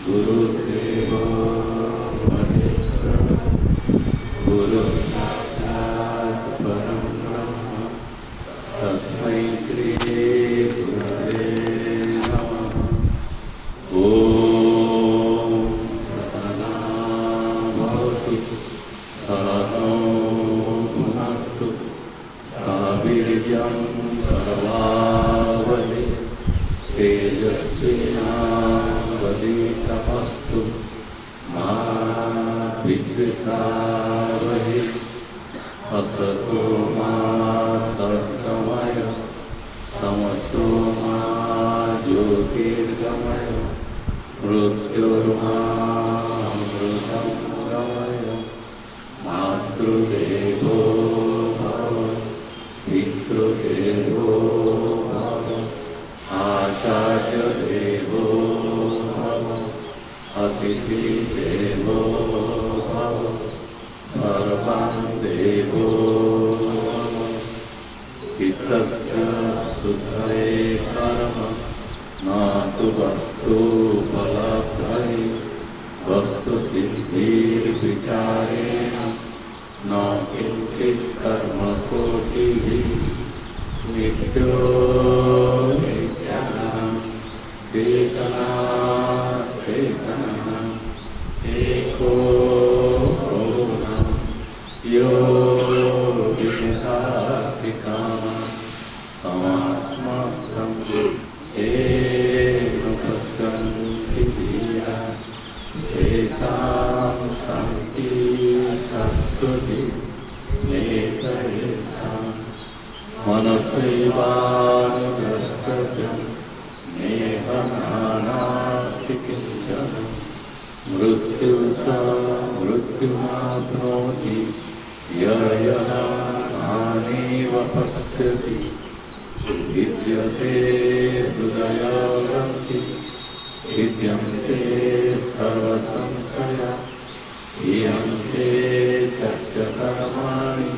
गुरुदेवो महेश्वरः गुरुः साक्षात् परं ब्रह्म तस्मै श्री गुरवे नमः। ॐ सहना भवतु सहनौ भुनक्तु सह वीर्यं करवावहै तेजस्विनावधीतमस्तु मा विद्विषावहै। असतो मा सद्गमय तमसो मा ज्योतिर्गमय मृत्युर्मामृतं गमय। मातृदेवो भव पितृदेवो भव आचार्यदेवो भव अतिथिदेवो भव सर्वं देवो भव। चित्तस्य शुद्धये कर्म न तु वस्तुफलप्रदे वस्तुसिद्धिर्विचारेण न किञ्चित् कर्म कोटिभिः। नित्यो नित्यानां चेतनाचेतनाम् एको गुणः यो विदधाति कामं तमात्मस्थं येन पश्यन्ति धीराः तेषां शान्तिः शाश्वती नेतरेषाम्। मनसैवानुद्रष्टव्यं नेह नास्ति किञ्चन। मृत्युः स मृत्युमाप्नोति यः नानेव पश्यति। विद्यते हृदयग्रन्थि छिद्यन्ते सर्वसंशयाः। क्षीयन्ते यस्य कर्माणि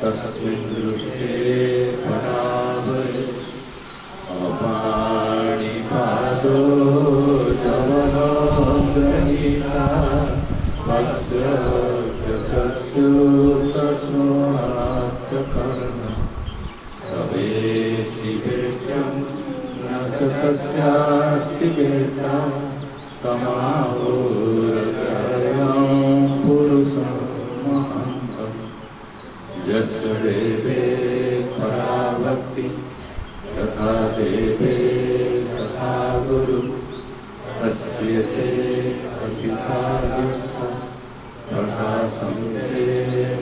तस्मिन् दृष्टे परावरे। अपाणिपादो जवनोग्रहीता पश्यति चक्षुषश्रोणात्यकर्णः। सवेति वेद्यं न च तस्यास्ति वेदा तमाहुर्गर्यं पुरुषं महान्तम्। यस्य देवे पराभक्ति यथा देवे तथा गुरु तस्य ते अतिकार्यता प्रकाशं ते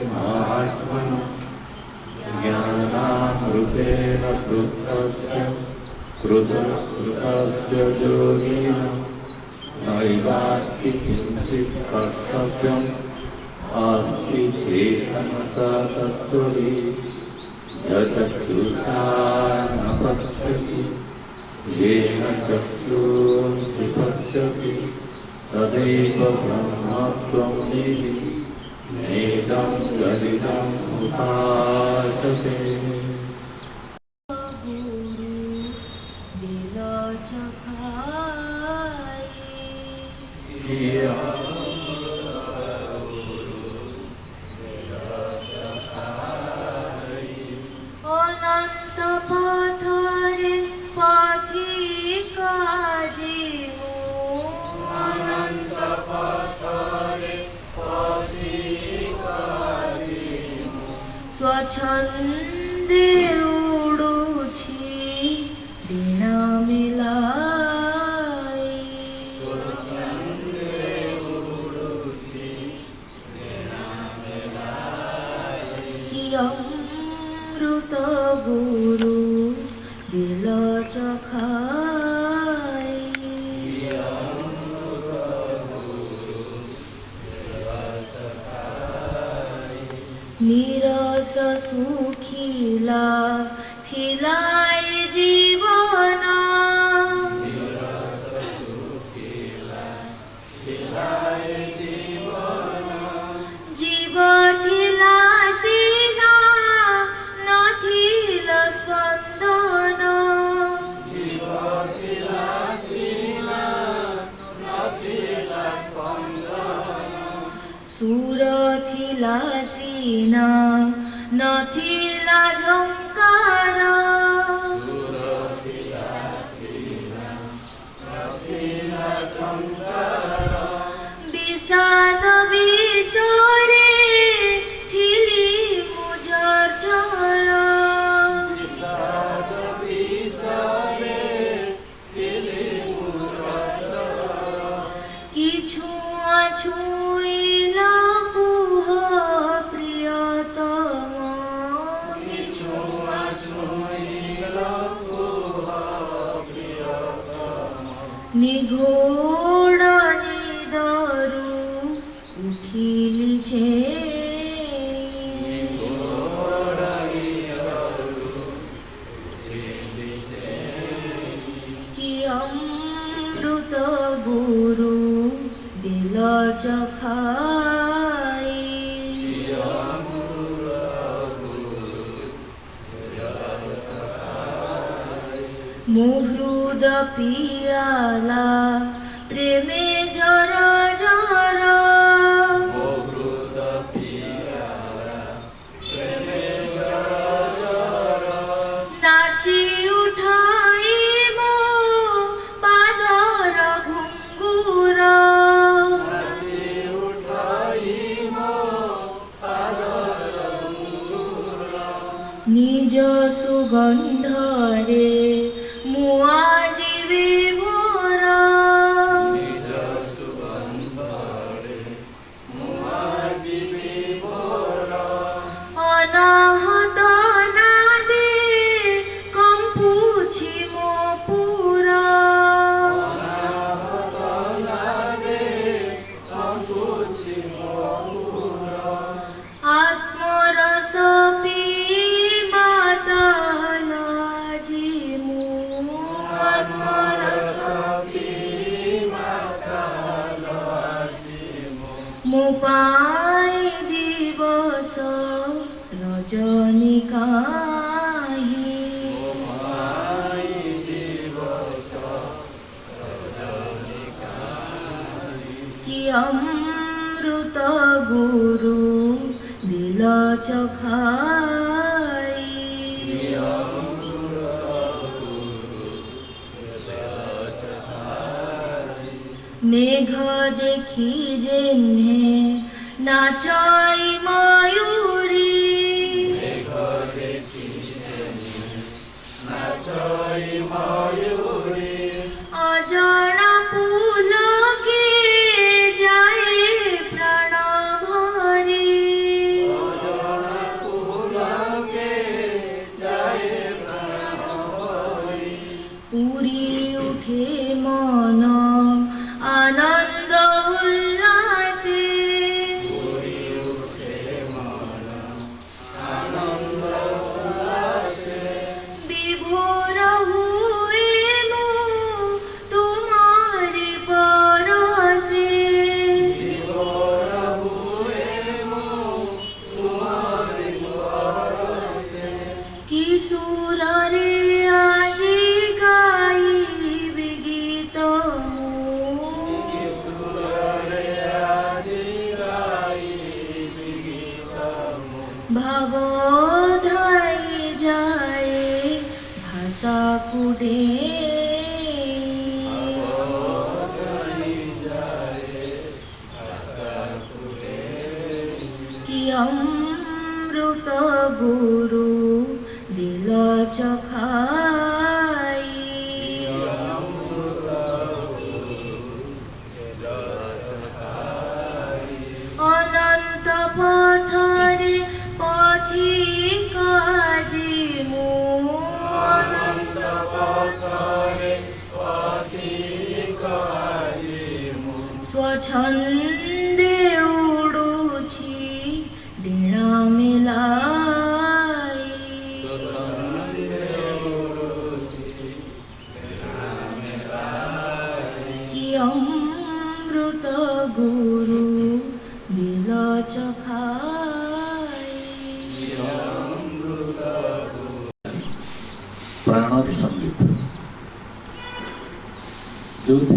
महात्मनो। ज्ञानामृतेन कृतस्य योगिनो नैवास्ति किञ्चित् कर्तव्यम्। अस्ति चेतनसा तत्त्वदि चक्षुषा न पश्यति येन चक्षुंसि पश्यति तदेव ब्रह्मत्वं विद्धि नेदं जडिदम् उपासते। स्वच्छन्दे उडुछि दिन मिलाई। अमृत गुरु दिल चखाई। निरस सुखिला थिलाई जीवन। जीव थिला सीना नथिला स्पन्दन। जीव थिला सीना नथिला ସୁର ଥିଲା ସିନା ନଥିଲା ଝଙ୍କାର, ବିଷାଦ ବିଷରେ ଥିଲି ମୁଁ ଜର୍ଜର, কিছু ছুঁইল কুহ প্রিয়তম, নিঘোড় নিদরু উঠিলিছে, কি অমৃত গুরু দিল চখাই, মুহৃদ পিয়ালা প্রেমে জর জর, নাচি উঠাইব পাদর ঘুঙ্গুর, নিজ সুগন্ধরে ମୁଁ ଆଜି ବିଭୋର, ଅନାହତ ନାଦେ କମ୍ପୁଛି ମୋ ପୁର, ଆତ୍ମରସ ପିଇ ମାତାଲ ଆଜି ମୁଁ, ମୋ ପାଇଁ ଦିବସ ରଜନୀ କାହିଁ, କି ଅମୃତ ଗୁରୁ ଦିଲ ଚଖାଇ, মেঘ দেখি যেনে নাচাই ময়ূরী, অজনা পুলকে যায় প্রাণ ভরি, পুরি উঠে মন আনন্দ উল্লাসে, বিভোর হুয়ে মু তোমারি পরশে, কি সুরে আজি গাইবি গীত মু, ভাব ধাই যায় ভাষা কুডে, কি অমৃত গুরু দিল চখাই, অনন্ত পথরে পথিক আজি মু, স্বচ্ছন্দে উড়ুছি ডেଣା মেলাই, কি অমৃত গুরু দিল চখাই, ପ୍ରାଣର ସଙ୍ଗୀତ ଯୋଉଠି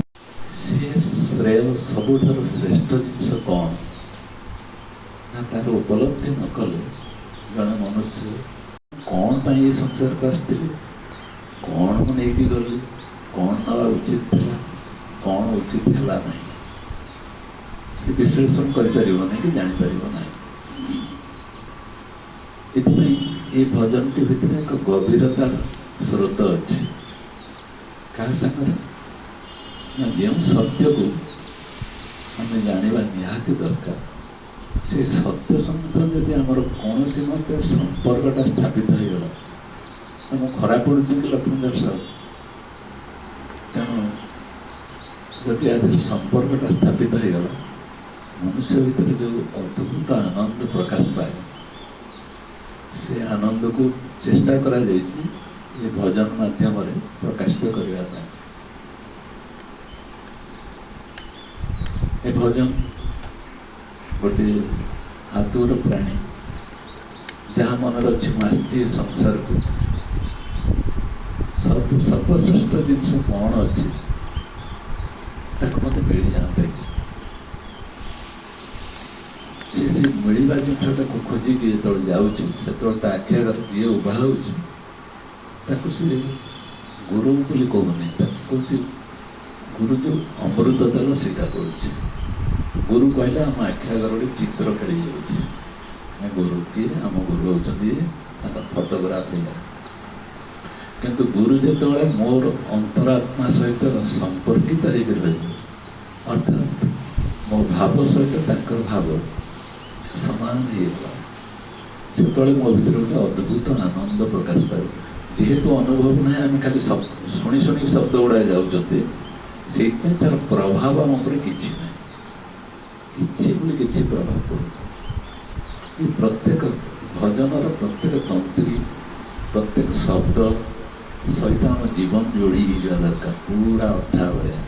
ସେ ଶ୍ରେୟ ସବୁଠାରୁ ଶ୍ରେଷ୍ଠ ଜିନିଷ କ'ଣ तार उपलब्धि न कले जड़े मनुष्य कौन पर ये संसार को आसती कौन मु नहीं गली कौन नवा उचित था कौन उचित है ना से विश्लेषण कर कि जापर ना ये भजन टी भितर एक गभीरतार स्रोत अच्छे क्या सागर जो सत्य को आम जाना निहाती दरकार से सत्य सहित जदि आमर कौन सी मत संपर्कटा स्थापित हो गला तो खरा पड़ू कि लक्ष्मीधर साहब तेणु जदि आदि संपर्कटा स्थापित हो गला मनुष्य भितर जो अद्भुत आनंद प्रकाश पाए से आनंद को चेष्टा करा जाइए ये भजन माध्यम प्रकाशित करने ये भजन गोटे आतुर प्राणी जहाँ मन अच्छी आसी संसार को सब सर्वश्रेष्ठ जिनस कौन अच्छी मत मिल जाता से मिलवा जिनटा को खोजिकी जो जाऊँ आखि आगे जी उभा हो गुरु बोली कहूनी कौन गुरु जो अमृत देला सीटा करुच्ची गुरु कहले आम आखि आगे गोटे चित्र खेली जाए गुरु किए आम गुरु होती फोटोग्राफ किंतु गुरु जो मोर अंतरात्मा सहित संपर्कित हो अर्थात मो भाव सहित भाव समान होगा से मो भर गोटे अद्भुत आनंद प्रकाश पाए जेहेतु अनुभव ना आम खाली शुणी शुणी शब्द गुड़ा जाऊँच से तार प्रभाव आम उपर कि प्रभाव पड़े प्रत्येक भजनर प्रत्येक तंत्री प्रत्येक शब्द सहित आम जीवन जोड़ी जा दरकार पूरा अठा भाया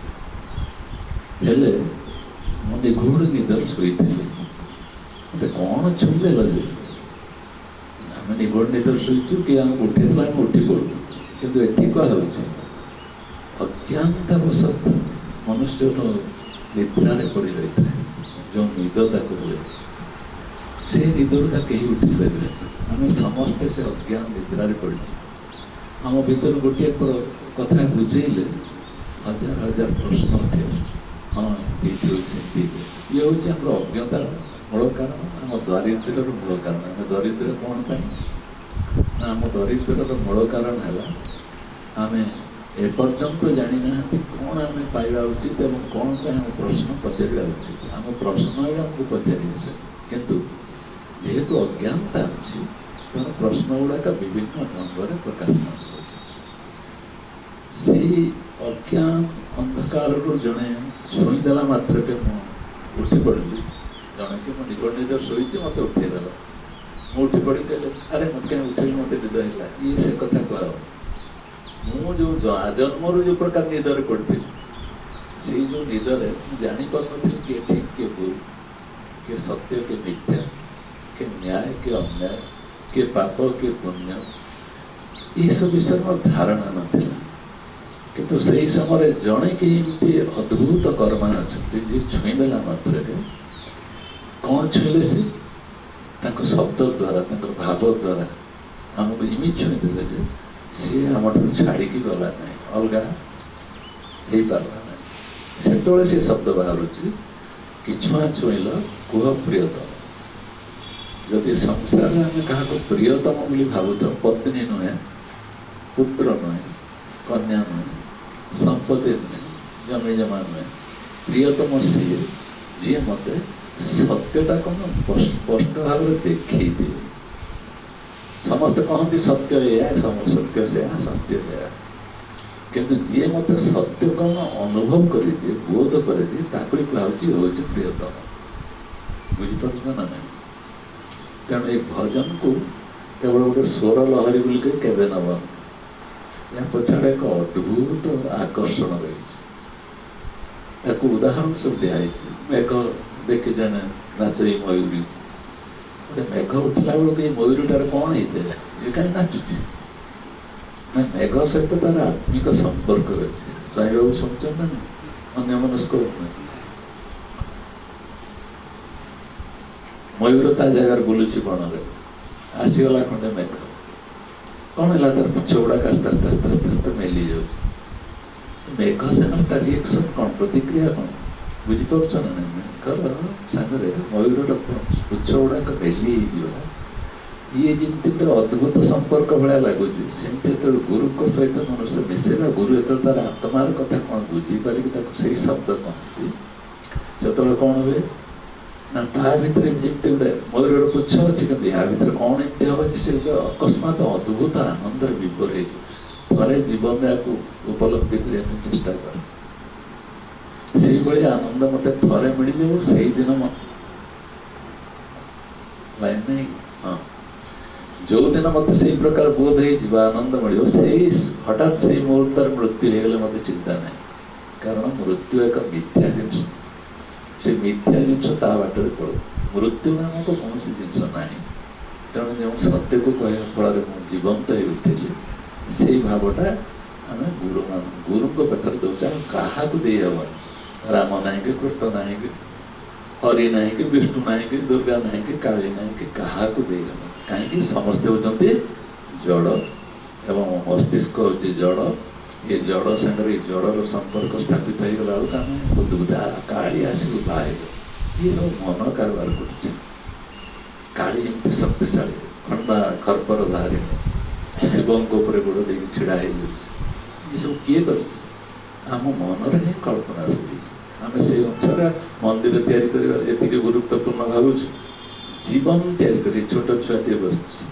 हेले मो निघोड़ निदर शोई मत कौन छुले लगे आम निघोड़ निदर शोचु कि आम उठे आम उठी पड़ू कितु ये कह अज्ञानतावशत मनुष्य निद्रा पड़ रही है जो निद तक हुए से निदर कहीं उठी पारे आम समस्ते से अज्ञान निद्रा पड़ी आम भर गोटे कथा बुझेले हजार हजार प्रश्न उठे हाँ ये हूँ आम अज्ञतार मूल कारण आम दारिद्र्यर मूल कारण आम दरिद्र कौन ना आम दरिद्रर मूल कारण है आम एपर्यंत जानी ना कौन आम पाइबा उचित और कौन आम प्रश्न पचार उचित आम प्रश्न आमको पचार किंतु जेहेतु अज्ञानता अच्छी तेणु प्रश्न गुड़ाक विभिन्न ढंग से प्रकाशन से अज्ञान अंधकार जड़े शुईदेला मात्र के उठी पड़ी जड़े कि निकट निदर शोची मत उठेदेल मुझे उठी पड़ी कहले अरे मत कहीं उठे मत निद है ये से कथा कह मुझे जन्म जो प्रकार निदर पड़ी से जो निदर जापर नी किए ठीक किए भूल किए सत्य किए मिथ्या किए न्याय किए अन्याय किए पाप किए पुण्य ये सब विषय मोर धारणा नाला किंतु से ही समय जड़े कि अद्भुत कर्मा अच्छा जी छुईदेला मात्र कौन छुईले से शब्द द्वारा भाव द्वारा आमको इमी छुईदे जे सी आम छाड़ी गला ना अलग हो पारा ना से शब्द बाहर कि छुआ छुईल कुह प्रियतम जदि संसार आम क्या प्रियतम बोली भावुत पत्नी नुहे पुत्र नुहे कन्या नुहे संपत्ति नुहे जमी जमा नुहे प्रियतम सी जी मत सत्यटा कौन स्पष्ट भाव देखी दिए समस्त कहती सत्य या सत्य से सत्य या किंतु जी मत सत्य कौन अनुभव कर दिए बोध कर दिए ताकि कहूँ हूँ प्रियतम बुझीपार ना ना तेणु ये भजन को केवल गोटे स्वर लहरी बोलिक केवे नब या पछाड़ एक अद्भुत आकर्षण रही उदाहरण सब दिखाई मेघ देखी जाने नाच मयूरी गोटे मेघ उठला बेलू मयूरीटार कौन होता ये कहीं नाचुची मेघ सहित तार आत्मिक संपर्क रही स्वाई बाबू शुणुन ना अन्य मनस्क ମୟୂର ତା ଜାଗାରେ ବୁଲୁଛି ବଣରେ, ଆସିଗଲା ଖଣ୍ଡେ ମେଘ, କ'ଣ ହେଲା ତାର ପଛ ଗୁଡ଼ାକ ଆସ୍ତେ ଆସ୍ତେ ଆସ୍ତେ ଆସ୍ତେ ଆସ୍ତେ ମେଲି ଯାଉଛି। ମେଘ ସାଙ୍ଗରେ ତା ରିଏକ୍ସନ୍ କ'ଣ, ପ୍ରତିକ୍ରିୟା କ'ଣ ବୁଝିପାରୁଛ ନା ନାହିଁ? ମେଘର ସାଙ୍ଗରେ ମୟୂରର ପୁଚ୍ଛ ଗୁଡ଼ାକ ମେଲି ହେଇଯିବ। ଇଏ ଯେମିତି ଗୋଟେ ଅଦ୍ଭୁତ ସମ୍ପର୍କ ଭଳିଆ ଲାଗୁଛି, ସେମିତି ଯେତେବେଳେ ଗୁରୁଙ୍କ ସହିତ ମନୁଷ୍ୟ ମିଶେଇବା, ଗୁରୁ ଯେତେବେଳେ ତାର ଆତ୍ମାର କଥା କ'ଣ ବୁଝିପାରିକି ତାକୁ ସେଇ ଶବ୍ଦ କହନ୍ତି, ସେତେବେଳେ କ'ଣ ହୁଏ ନା ତା ଭିତରେ ଯେମିତି ଗୋଟେ ମୟୂରର ପୁଚ୍ଛ ଅଛି, କିନ୍ତୁ ୟା ଭିତରେ କ'ଣ ଏମିତି ହବ ଯେ ସେ ଗୋଟେ ଅକସ୍ମାତ ଅଦ୍ଭୁତ ଆନନ୍ଦରେ ବିଭୋର ହେଇଯିବ। ଥରେ ଜୀବନରେ ୟାକୁ ଉପଲବ୍ଧି କରିବା ପାଇଁ ଚେଷ୍ଟା କରେ। ସେଇଭଳି ଆନନ୍ଦ ମତେ ଥରେ ମିଳିଯିବ, ସେଇଦିନ ଲାଇନ୍ ନାହିଁ। ହଁ, ଯୋଉଦିନ ମତେ ସେଇ ପ୍ରକାର ବୋଧ ହେଇଯିବ, ଆନନ୍ଦ ମିଳିବ, ସେଇ ହଠାତ୍ ସେଇ ମୁହୂର୍ତ୍ତରେ ମୃତ୍ୟୁ ହେଇଗଲେ ମତେ ଚିନ୍ତା ନାହିଁ। କାରଣ ମୃତ୍ୟୁ ଏକ ମିଥ୍ୟା ଜିନିଷ, ସେ ମିଥ୍ୟା ଜିନିଷ ତା ବାଟରେ ପଳୁ। ମୃତ୍ୟୁ ନାମକ କୌଣସି ଜିନିଷ ନାହିଁ। ତେଣୁ ଯେଉଁ ସତ୍ୟକୁ କହିବା ଫଳରେ ମୁଁ ଜୀବନ୍ତ ହେଇ ଉଠିଲି, ସେଇ ଭାବଟା ଆମେ ଗୁରୁଙ୍କ ପାଖରେ ଦେଉଛୁ। ଆମେ କାହାକୁ ଦେଇହେବନି। ରାମ ନାହିଁ କି କୃଷ୍ଣ ନାହିଁ କି ହରି ନାହିଁ କି ବିଷ୍ଣୁ ନାହିଁ କି ଦୁର୍ଗା ନାହିଁ କି କାଳୀ ନାହିଁ କି କାହାକୁ ଦେଇହେବନି। କାହିଁକି? ସମସ୍ତେ ହେଉଛନ୍ତି ଜଡ଼ ଏବଂ ମସ୍ତିଷ୍କ ହେଉଛି ଜଡ଼। ଏ ଜଡ଼ ସାଙ୍ଗରେ ଏ ଜଡ଼ର ସମ୍ପର୍କ ସ୍ଥାପିତ ହେଇଗଲା ବେଳକୁ ଆମେ ବୁଦ୍ଧି କାଳି ଆସିବୁ ବାହାରିବ। ଇଏ ମନ କାରବାର କରୁଛି। କାଳି ଏମିତି ଶକ୍ତିଶାଳୀ, ଖଣ୍ଡା ଖର୍ପର ଧାରିଣୀ, ଶିବଙ୍କ ଉପରେ ଗୋଡ଼ ଦେଇକି ଛିଡ଼ା ହେଇଯାଉଛି। ଏସବୁ କିଏ କରିଛି? ଆମ ମନରେ ହିଁ କଳ୍ପନା ସବୁ ହେଇଛି। ଆମେ ସେଇ ଅନୁସାରେ ମନ୍ଦିର ତିଆରି କରିବାର ଯେତିକି ଗୁରୁତ୍ୱପୂର୍ଣ୍ଣ ଭାବୁଛୁ, ଜୀବନ ତିଆରି କରି ଛୋଟ ଛୁଆଟିଏ ବସିଛି,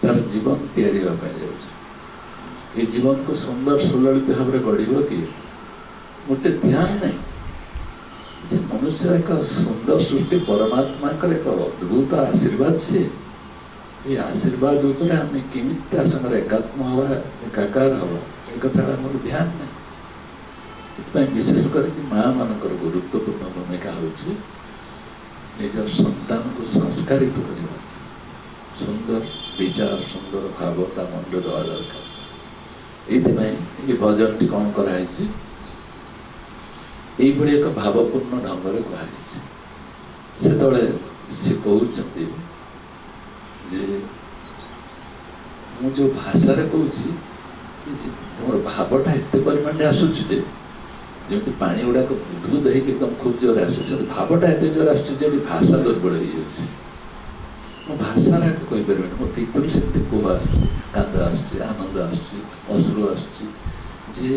ତାର ଜୀବନ ତିଆରି ହେବା ପାଇଁ ଯାଉଛି। ଏ ଜୀବନକୁ ସୁନ୍ଦର ସୁଲଳିତ ଭାବରେ ଗଢ଼ିବ କିଏ? ଗୋଟେ ଧ୍ୟାନ ନାହିଁ ଯେ ମନୁଷ୍ୟ ଏକ ସୁନ୍ଦର ସୃଷ୍ଟି, ପରମାତ୍ମାଙ୍କର ଏକ ଅଦ୍ଭୁତ ଆଶୀର୍ବାଦ। ସେ ଏ ଆଶୀର୍ବାଦ ଉପରେ ଆମେ କେମିତି ତା ସାଙ୍ଗରେ ଏକାତ୍ମ ହେବା, ଏକାକାର ହେବା, ଏ କଥାଟା ଆମର ଧ୍ୟାନ ନାହିଁ। ସେଥିପାଇଁ ବିଶେଷ କରିକି ମାଆ ମାନଙ୍କର ଗୁରୁତ୍ୱପୂର୍ଣ୍ଣ ଭୂମିକା ହେଉଛି ନିଜର ସନ୍ତାନକୁ ସଂସ୍କାରିତ କରିବା। ସୁନ୍ଦର ବିଚାର, ସୁନ୍ଦର ଭାବ ତା ମନରେ ଦେବା ଦରକାର। ଏଇଥିପାଇଁ ଏ ଭଜନଟି କ'ଣ କରାହେଇଛି, ଏଇଭଳି ଏକ ଭାବପୂର୍ଣ୍ଣ ଢଙ୍ଗରେ କୁହାଯାଇଛି। ସେତେବେଳେ ସେ କହୁଛନ୍ତି ଯେ ମୁଁ ଯେଉଁ ଭାଷାରେ କହୁଛି, ମୋର ଭାବଟା ଏତେ ପରିମାଣରେ ଆସୁଛି ଯେ ଯେମିତି ପାଣି ଗୁଡ଼ାକ ବୁଦବୁଦ ହେଇକି ଏକଦମ ଖୁବ୍ ଜୋରରେ ଆସେ, ସେମିତି ଭାବଟା ଏତେ ଜୋରରେ ଆସୁଛି ଯେ ଭାଷା ଦୁର୍ବଳ ହେଇଯାଉଛି। ମୁଁ ଭାଷାରେ କହିପାରିବିନି, ମୋ ଭିତରୁ ସେମିତି କୋହ ଆସୁଛି, କାନ୍ଦ ଆସୁଛି, ଆନନ୍ଦ ଆସୁଛି, ଅଶ୍ରୁ ଆସୁଛି ଯେ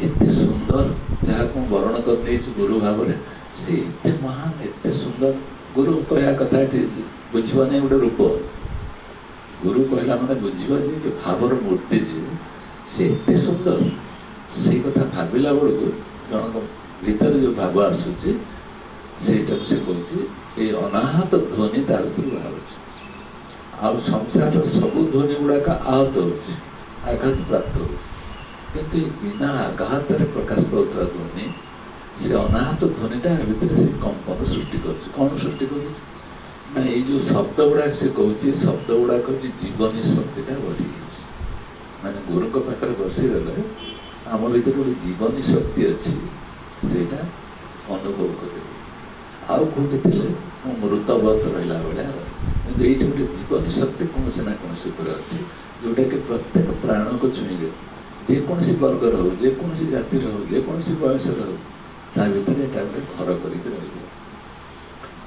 ଏତେ ସୁନ୍ଦର ଯାହାକୁ ମୁଁ ବରଣ କରିନେଇଛି ଗୁରୁ ଭାବରେ, ସେ ଏତେ ମହାନ, ଏତେ ସୁନ୍ଦର। ଗୁରୁ କହିବା କଥା ଏଠି ବୁଝିବ ନାହିଁ ଗୋଟେ ରୂପ। ଗୁରୁ କହିଲା ମାନେ ବୁଝିବ ଯେ ଭାବର ମୂର୍ତ୍ତି, ଯେ ସେ ଏତେ ସୁନ୍ଦର। ସେଇ କଥା ଭାବିଲା ବେଳକୁ ଜଣଙ୍କ ଭିତରେ ଯେଉଁ ଭାବ ଆସୁଛି, ସେଇଟାକୁ ସେ କହୁଛି ଏଇ ଅନାହତ ଧ୍ୱନି ତା ଭିତରୁ ବାହାରୁଛି। ଆଉ ସଂସାରର ସବୁ ଧ୍ୱନି ଗୁଡ଼ାକ ଆହତ ହେଉଛି, ଆଘାତ ପ୍ରାପ୍ତ ହେଉଛି, କିନ୍ତୁ ଏ ବିନା ଆଘାତରେ ପ୍ରକାଶ ପାଉଥିବା ଧ୍ୱନି, ସେ ଅନାହତ ଧ୍ୱନିଟା ଭିତରେ ସେ କମ୍ପନ ସୃଷ୍ଟି କରୁଛି। କ'ଣ ସୃଷ୍ଟି କରୁଛି ନା ଏଇ ଯେଉଁ ଶବ୍ଦ ଗୁଡ଼ାକ ସେ କହୁଛି, ଏ ଶବ୍ଦ ଗୁଡ଼ାକ ହେଉଛି ଜୀବନୀ ଶକ୍ତିଟା ବଢ଼ିଯାଇଛି। ମାନେ ଗୁରୁଙ୍କ ପାଖରେ ବସିଗଲେ ଆମ ଭିତରେ ଗୋଟେ ଜୀବନୀ ଶକ୍ତି ଅଛି, ସେଇଟା ଅନୁଭବ କରିବ। ଆଉ କେଉଁଠି ଥିଲେ ମୁଁ ମୃତବତ ରହିଲା ଭଳିଆ ରହେ, କିନ୍ତୁ ଏଇଠି ଗୋଟେ ଜୀବନୀ ଶକ୍ତି କୌଣସି ନା କୌଣସି ଉପରେ ଅଛି, ଯେଉଁଟାକି ପ୍ରତ୍ୟେକ ପ୍ରାଣକୁ ଛୁଇଁଲେ, ଯେକୌଣସି ବର୍ଗର ହଉ, ଯେକୌଣସି ଜାତିର ହଉ, ଯେକୌଣସି ବୟସର ହଉ, ତା ଭିତରେ ଏଇଟା ଗୋଟେ ଘର କରିକି ରହିବ।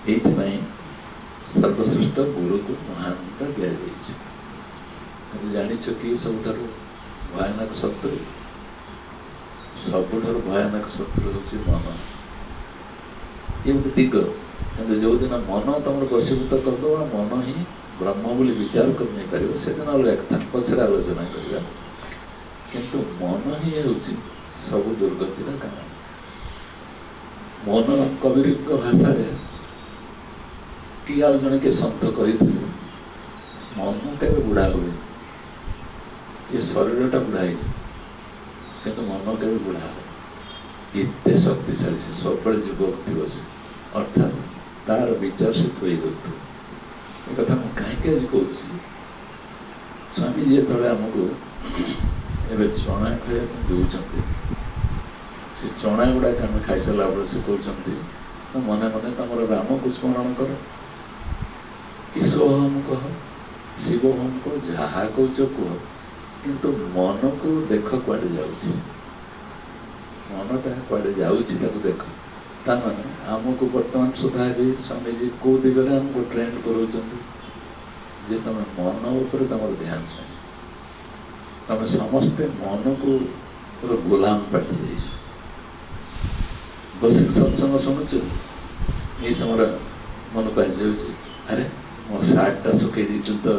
ଏଇଥିପାଇଁ ସର୍ବଶ୍ରେଷ୍ଠ ଗୁରୁକୁ ମହାନତା ଦିଆଯାଇଛି। କିନ୍ତୁ ଜାଣିଛ କି ସବୁଠାରୁ ଭୟାନକ ଶତ୍ରୁ? ସବୁଠାରୁ ଭୟାନକ ଶତ୍ରୁ ହେଉଛି ମନ। ଇଏ ଗୋଟେ ଦିଗ, କିନ୍ତୁ ଯେଉଁଦିନ ମନ ତମର ବଶୀଭୂତ କରିଦେବ, ମନ ହିଁ ବ୍ରହ୍ମ ବୋଲି ବିଚାର କରି ନେଇପାରିବ, ସେଦିନ ଅଲଗା କଥା, ପଛରେ ଆଲୋଚନା କରିବା। କିନ୍ତୁ ମନ ହିଁ ହେଉଛି ସବୁ ଦୁର୍ଗତିର କାରଣ। ମନ, କବିରଙ୍କ ଭାଷାରେ କି ଆଉ ଜଣେ କିଏ ସନ୍ଥ କହିଥିଲେ, ମନ କେବେ ବୁଢ଼ା ହୁଏ। ଏ ଶରୀରଟା ବୁଢ଼ା ହେଇଯିବ, କିନ୍ତୁ ମନ କେବେ ବୁଢ଼ା ହେବ। ଏତେ ଶକ୍ତିଶାଳୀ, ସେ ସବୁବେଳେ ଯୁବକ ଥିବ ସେ, ଅର୍ଥାତ୍ ତାର ବିଚାର ସେ ଥୋଇ ଦେଉଥିବ। ଏ କଥା ମୁଁ କାହିଁକି ଆଜି କହୁଛି, ସ୍ୱାମୀଜୀ ଯେତେବେଳେ ଆମକୁ ଏବେ ଚଣା ଖାଇବା ପାଇଁ ଦେଉଛନ୍ତି, ସେ ଚଣା ଗୁଡ଼ାକ ଆମେ ଖାଇସାରିଲା ବେଳେ ସେ କହୁଛନ୍ତି ମନେ ମନେ ତମର ରାମକୁ ସ୍ମରଣ କର। ईशोहम कह शिवोहम कह जहा कौच कह किंतु मन को देख कुआडे जाउछि मनटा कुआडे जाउछि ताको देख ताने आमको वर्तमान सुधा भी स्वामीजी को दिगरे हमको ट्रेंड करोचंदी जे तमे मन ऊपर तमर ध्यान नहीं तमे समस्ते मन को पूरा गुलाम पाटी जाइछ बस सत्संग शुणुच ये समय मन को आस जाउछि अरे मो सार्टटा सुखै दीचु तो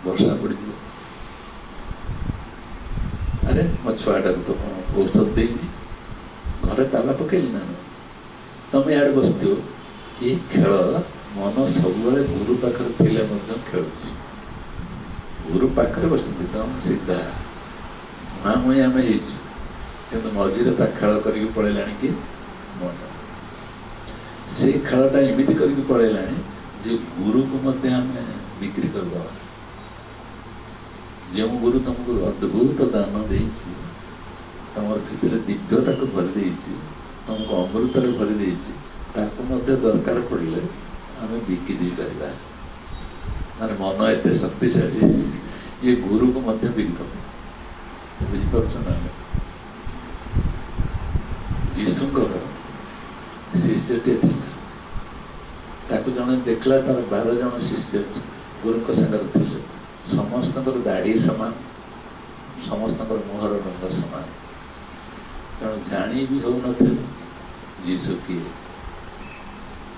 वर्षा पड़ अरे मो छुआटा को तो औषध देनी घरे ताला पकईली ना तमें इे बसथ ये खेल मन सब गुरु पाखे थे खेल गुरु पाखे बसी तुम सीधा मुआ मुई आम कि मझे खेल कर पलैला कि मन से खेलटा एमती कर पलैला जे गुरु को आम बिक्री करदे जो गुरु तुमको अद्भुत दान दे तुम भीतर दिव्यता को भरी दे तुमको अमृतर भरी दे दरकार पड़े आम बिकी दे पार माने मन एत शक्तिशाली ये गुरु को बिकदम बुझीपार ना जीशुंकर शिष्यटे जड़े देखला तार 12 जन शिष्य गुरु सागर थे समस्त दाढ़ी सामान समस्त मुहर रंग सामान तेणु जाणी भी हो जीशु किए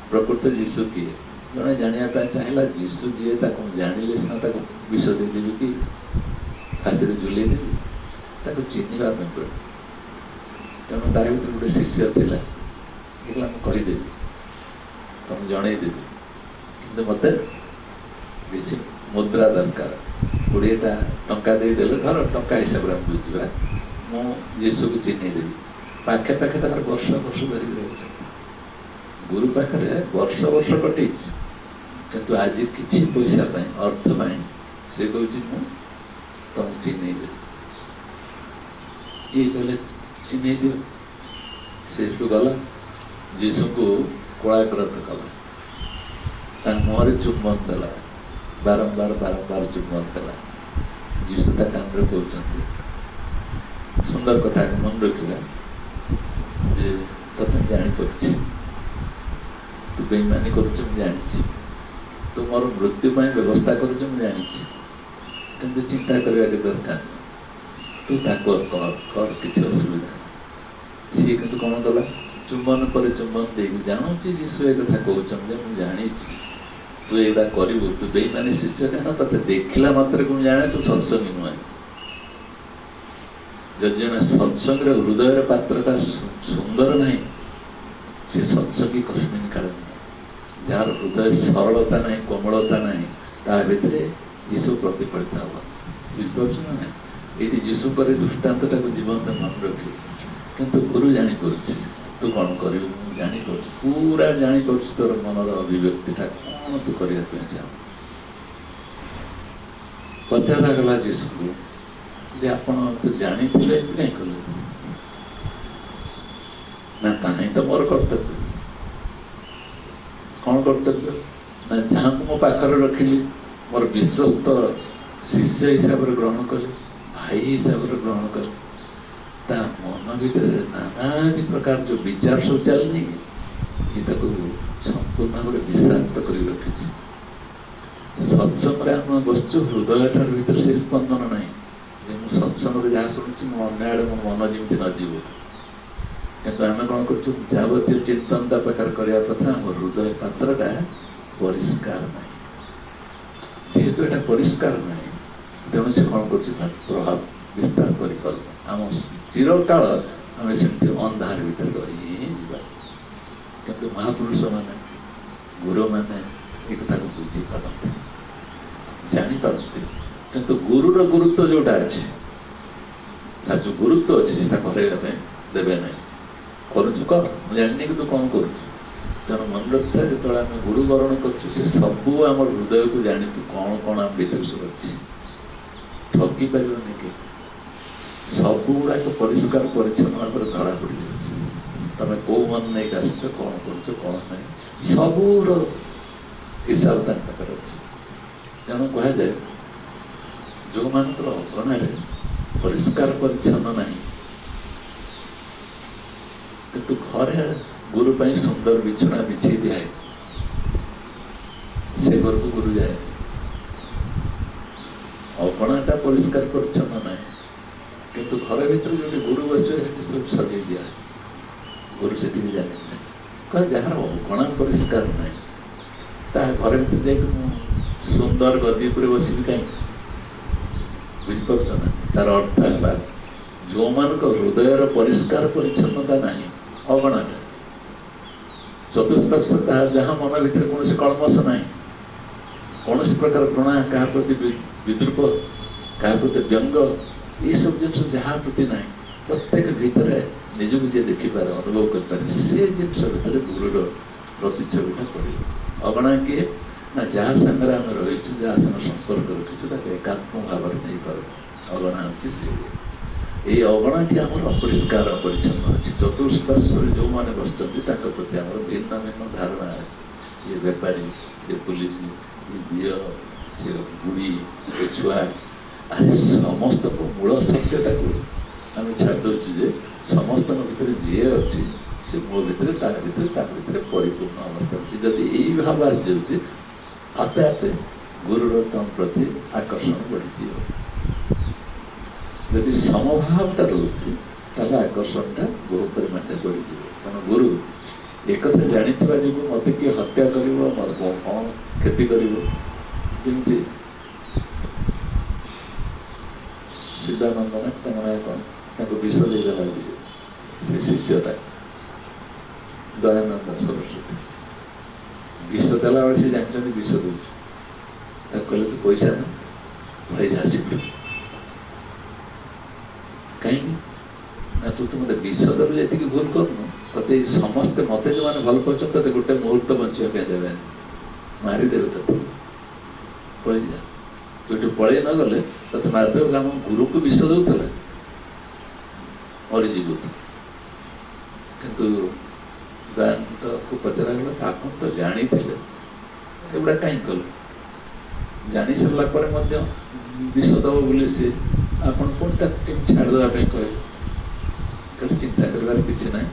प्रकृत जीशु किए जड़े जानापी चाहिए जीशु जी जानिले सीना विष देदेवी कि फाँसी झुले देवी चिन्हवा पड़े तेणु तार भर गोटे शिष्य था मुझे तुम जनईदेवी कि मत किसी मुद्रा दरकार 20टा टंका देदेले धर टंका हिसाब से बुझा मु जीशु को चिन्हदेवी पाखे पाखे वर्ष वर्ष धरिक रही गुरु पाखे वर्ष वर्ष कटे किंतु आज किसी पैसा अर्थ से कहूँ तुम चिन्हदेवी ये कहले चिन्ह दिव से गला जीशु को कलाकृत कला मुहर चुम्बन देला बारंबार बारंबार चुम्बन देला जीशु ता कान कहते सुंदर कथा मन रखा जे तुम जापर तू बेईमानी कर जानी तू मोर मृत्यु व्यवस्था कर जानी चिंता करने के दरकार तू कर किसी असुविधा सी कि कौन कला चुंबन पर चुंबन दे जानूची जीशु एक कथा कहते मुझे जानी तू एटा करू तू बेईमानी शिष्य कहना ते देखला मात्र को जाने तू सत्संगी नुहे जब जन सत्संग हृदय पात्रटा सुंदर ना से सत्संगी कस्मिन काल जार हृदय सरलता ना कोमलता ना ता भीतर ये सब प्रतिफलित हम बुझिपार ना ये जीशु पर दृष्टांत जीवन मन रखी किंतु गुरु जानी कर तू कौन कर जानी पूरा जानी तोर मनर अभिव्यक्तिटा कौन तू करने चाह पचारा गला जीशु को आप जानी कहीं कले ना कहीं तो मोर कर्तव्य कौन कर्तव्य ना जहाँ को मो पाखर रखिली मोर विश्वस्त शिष्य हिसाब से ग्रहण कले भाई हिसाब से ग्रहण कले ता मन भीतर नाना प्रकार जो विचार सब चलनी ये संपूर्ण भाव विषाक्त कर रखी सत्संग आम बसचु हृदय ठार भीतर से स्पंदन ना सत्संग जहाँ शुणुची मो अन्य आड़े मो मन जमी नजीव कितु आम कौन कर जावतीय चिंतन प्रकार करने कथा आम हृदय पात्रटा परिष्कार ना जेहेतु यहाँ परिष्कार ना तेणु से कौन कर प्रभाव विस्तार कर चिरकाल आम सेमती अंधार भीतर रही किंतु महापुरुष माने गुरु माने एक कथा को बुझी पारती जानी पारती किंतु गुरुर गुरुत्व जोटा अच्छे जो गुरुत्व अच्छे से हरैया देवे ना करुचु कर जानी कि तू कौन कर तेणु मन रखता जो आम गुरु वरण कर सबू आम हृदय को जानी कौन कौन आम भीतर सब अच्छी ठगी पारे कि सब गुड़ाक परिष्कार परिच्छन्न भाव धरा पड़ तुम कौ मन नहीं आस कौन कर कौन ना सबूर ହିସାବ ତାଙ୍କ ପାଖରେ ଅଛି। ତେଣୁ କୁହାଯାଏ ଯେଉଁମାନଙ୍କର ଅଗଣାରେ ପରିଷ୍କାର ପରିଚ୍ଛନ୍ନ ନାହିଁ କିନ୍ତୁ ଘରେ ଗୁରୁ ପାଇଁ ସୁନ୍ଦର ବିଛଣା ବିଛେଇ ଦିଆହେଇଛି, ସେ ଘରକୁ ଗୁରୁ ଯାଏନି। ଅଗଣାଟା ପରିଷ୍କାର ପରିଚ୍ଛନ୍ନ ନାହିଁ କିନ୍ତୁ ଘର ଭିତରେ ଯୋଉଠି ଗୁରୁ ବସିବେ ସେଠି ସବୁ ସଜେଇ ଦିଆହେଇଛି, ଗୁରୁ ସେଠିକି ଯାଏନି। କହ ଯାହାର ଅଗଣା ପରିଷ୍କାର ନାହିଁ ତା ଘର ଭିତରେ ଯାଇକି ମୁଁ ସୁନ୍ଦର ଗଦି ଉପରେ ବସିବି କାହିଁକି? ବୁଝିପାରୁଛ ନା? ତାର ଅର୍ଥ ହେଲା ଯେଉଁମାନଙ୍କ ହୃଦୟର ପରିଷ୍କାର ପରିଚ୍ଛନ୍ନତା ନାହିଁ, ଅଗଣାଟା ଚତୁଷ୍ପାର୍ଶ୍ୱ ତାହା ଯାହା ମନ ଭିତରେ କୌଣସି କଳମସ ନାହିଁ, କୌଣସି ପ୍ରକାର ଘୃଣା, କାହା ପ୍ରତି ବିଦ୍ରୂପ, କାହା ପ୍ରତି ବ୍ୟଙ୍ଗ, ଏସବୁ ଜିନିଷ ଯାହା ପ୍ରତି ନାହିଁ, ପ୍ରତ୍ୟେକ ଭିତରେ ନିଜକୁ ଯିଏ ଦେଖିପାରେ, ଅନୁଭବ କରିପାରେ, ସେ ଜିନିଷ ଭିତରେ ଗୁରୁର ପ୍ରତିଛବିଟା ପଡ଼ିବ। ଅଗଣା କିଏ ନା ଯାହା ସାଙ୍ଗରେ ଆମେ ରହିଛୁ, ଯାହା ସାଙ୍ଗରେ ସମ୍ପର୍କ ରଖିଛୁ, ତାକୁ ଏକାତ୍ମ ଭାବରେ ନେଇପାରୁ। ଅଗଣା ହେଉଛି ସେ। ଏଇ ଅଗଣାଟି ଆମର ଅପରିଷ୍କାର ପରିଚ୍ଛନ୍ନ ଅଛି। ଚତୁଃପାର୍ଶ୍ୱରେ ଯେଉଁମାନେ ବସିଛନ୍ତି ତାଙ୍କ ପ୍ରତି ଆମର ଭିନ୍ନ ଭିନ୍ନ ଧାରଣା ଅଛି। ଇଏ ବେପାରୀ, ସେ ପୁଲିସ, ଏ ଝିଅ, ସେ ବୁଢ଼ୀ, ଏ ଛୁଆ, ଆରେ ସମସ୍ତଙ୍କ ମୂଳ ସତ୍ୟଟାକୁ ଆମେ ଛାଡ଼ି ଦେଉଛୁ ଯେ ସମସ୍ତଙ୍କ ଭିତରେ ଯିଏ ଅଛି ସେ ମୋ ଭିତରେ ତା ଭିତରେ ପରିପୂର୍ଣ୍ଣ ଅବସ୍ଥା ଅଛି। ଯଦି ଏଇ ଭାବ ଆସିଯାଉଛି ଆପେ ଆପେ ଗୁରୁର ତମ ପ୍ରତି ଆକର୍ଷଣ ବଢ଼ିଯିବ। ଯଦି ସମଭାବଟା ରହୁଛି ତାହେଲେ ଆକର୍ଷଣଟା ବହୁ ପରିମାଣରେ ବଢ଼ିଯିବ। ତେଣୁ ଗୁରୁ ଏକଥା ଜାଣିଥିବା ଯୋଗୁଁ ମୋତେ କିଏ ହତ୍ୟା କରିବ, ମୋର କ'ଣ କ୍ଷତି କରିବ, ଯେମିତି ସିଦ୍ଧାନନ୍ଦ ନା ତାଙ୍କ ନାଁ କ'ଣ, ତାଙ୍କୁ ବିଷ ଦେଇଦେଲା ସେ ଶିଷ୍ୟଟା ଦୟାନନ୍ଦ ସରସ୍ୱତୀ, ବିଷ ଦେଲାବେଳେ ସେ ଜାଣିଛନ୍ତି ବିଷ ଦେଉଛି। ତାକୁ କହିଲେ ତୁ ପଇସା ନା ପଳେଇ ଯା ଶୀଘ୍ର। କାହିଁକି ନା ତୁ ମୋତେ ବିଷ ଦେଲୁ, ଯେତିକି ଭୁଲ କରୁନୁ, ତତେ ସମସ୍ତେ ମୋତେ ଯେଉଁମାନେ ଭଲ ପାଉଛନ୍ତି ତତେ ଗୋଟେ ମୁହୂର୍ତ୍ତ ବଞ୍ଚିବା ପାଇଁ ଦେବେନି, ମାରିଦେବେ ତତେ, ପଳେଇ ଯା। ତୁ ଏଠୁ ପଳେଇ ନ ଗଲେ ତତେ ମାରିଦେବେ। ଆମ ଗୁରୁକୁ ବିଷ ଦେଉଥିଲା, ମରିଯିବୁ ତୁ। କିନ୍ତୁ ଦୟାନନ୍ଦକୁ ପଚରାଗଲା ଆପଣ ତ ଜାଣିଥିଲେ ଏଗୁଡ଼ା କାହିଁ କଲେ? ଜାଣି ସାରିଲା ପରେ ମଧ୍ୟ ବିଷ ଦେବ ବୋଲି ସେ ଆପଣ ପୁଣି ତାକୁ କେମିତି ଛାଡ଼ିଦେବା ପାଇଁ କହିଲେ? କହିଲେ ଚିନ୍ତା କରିବାର କିଛି ନାହିଁ।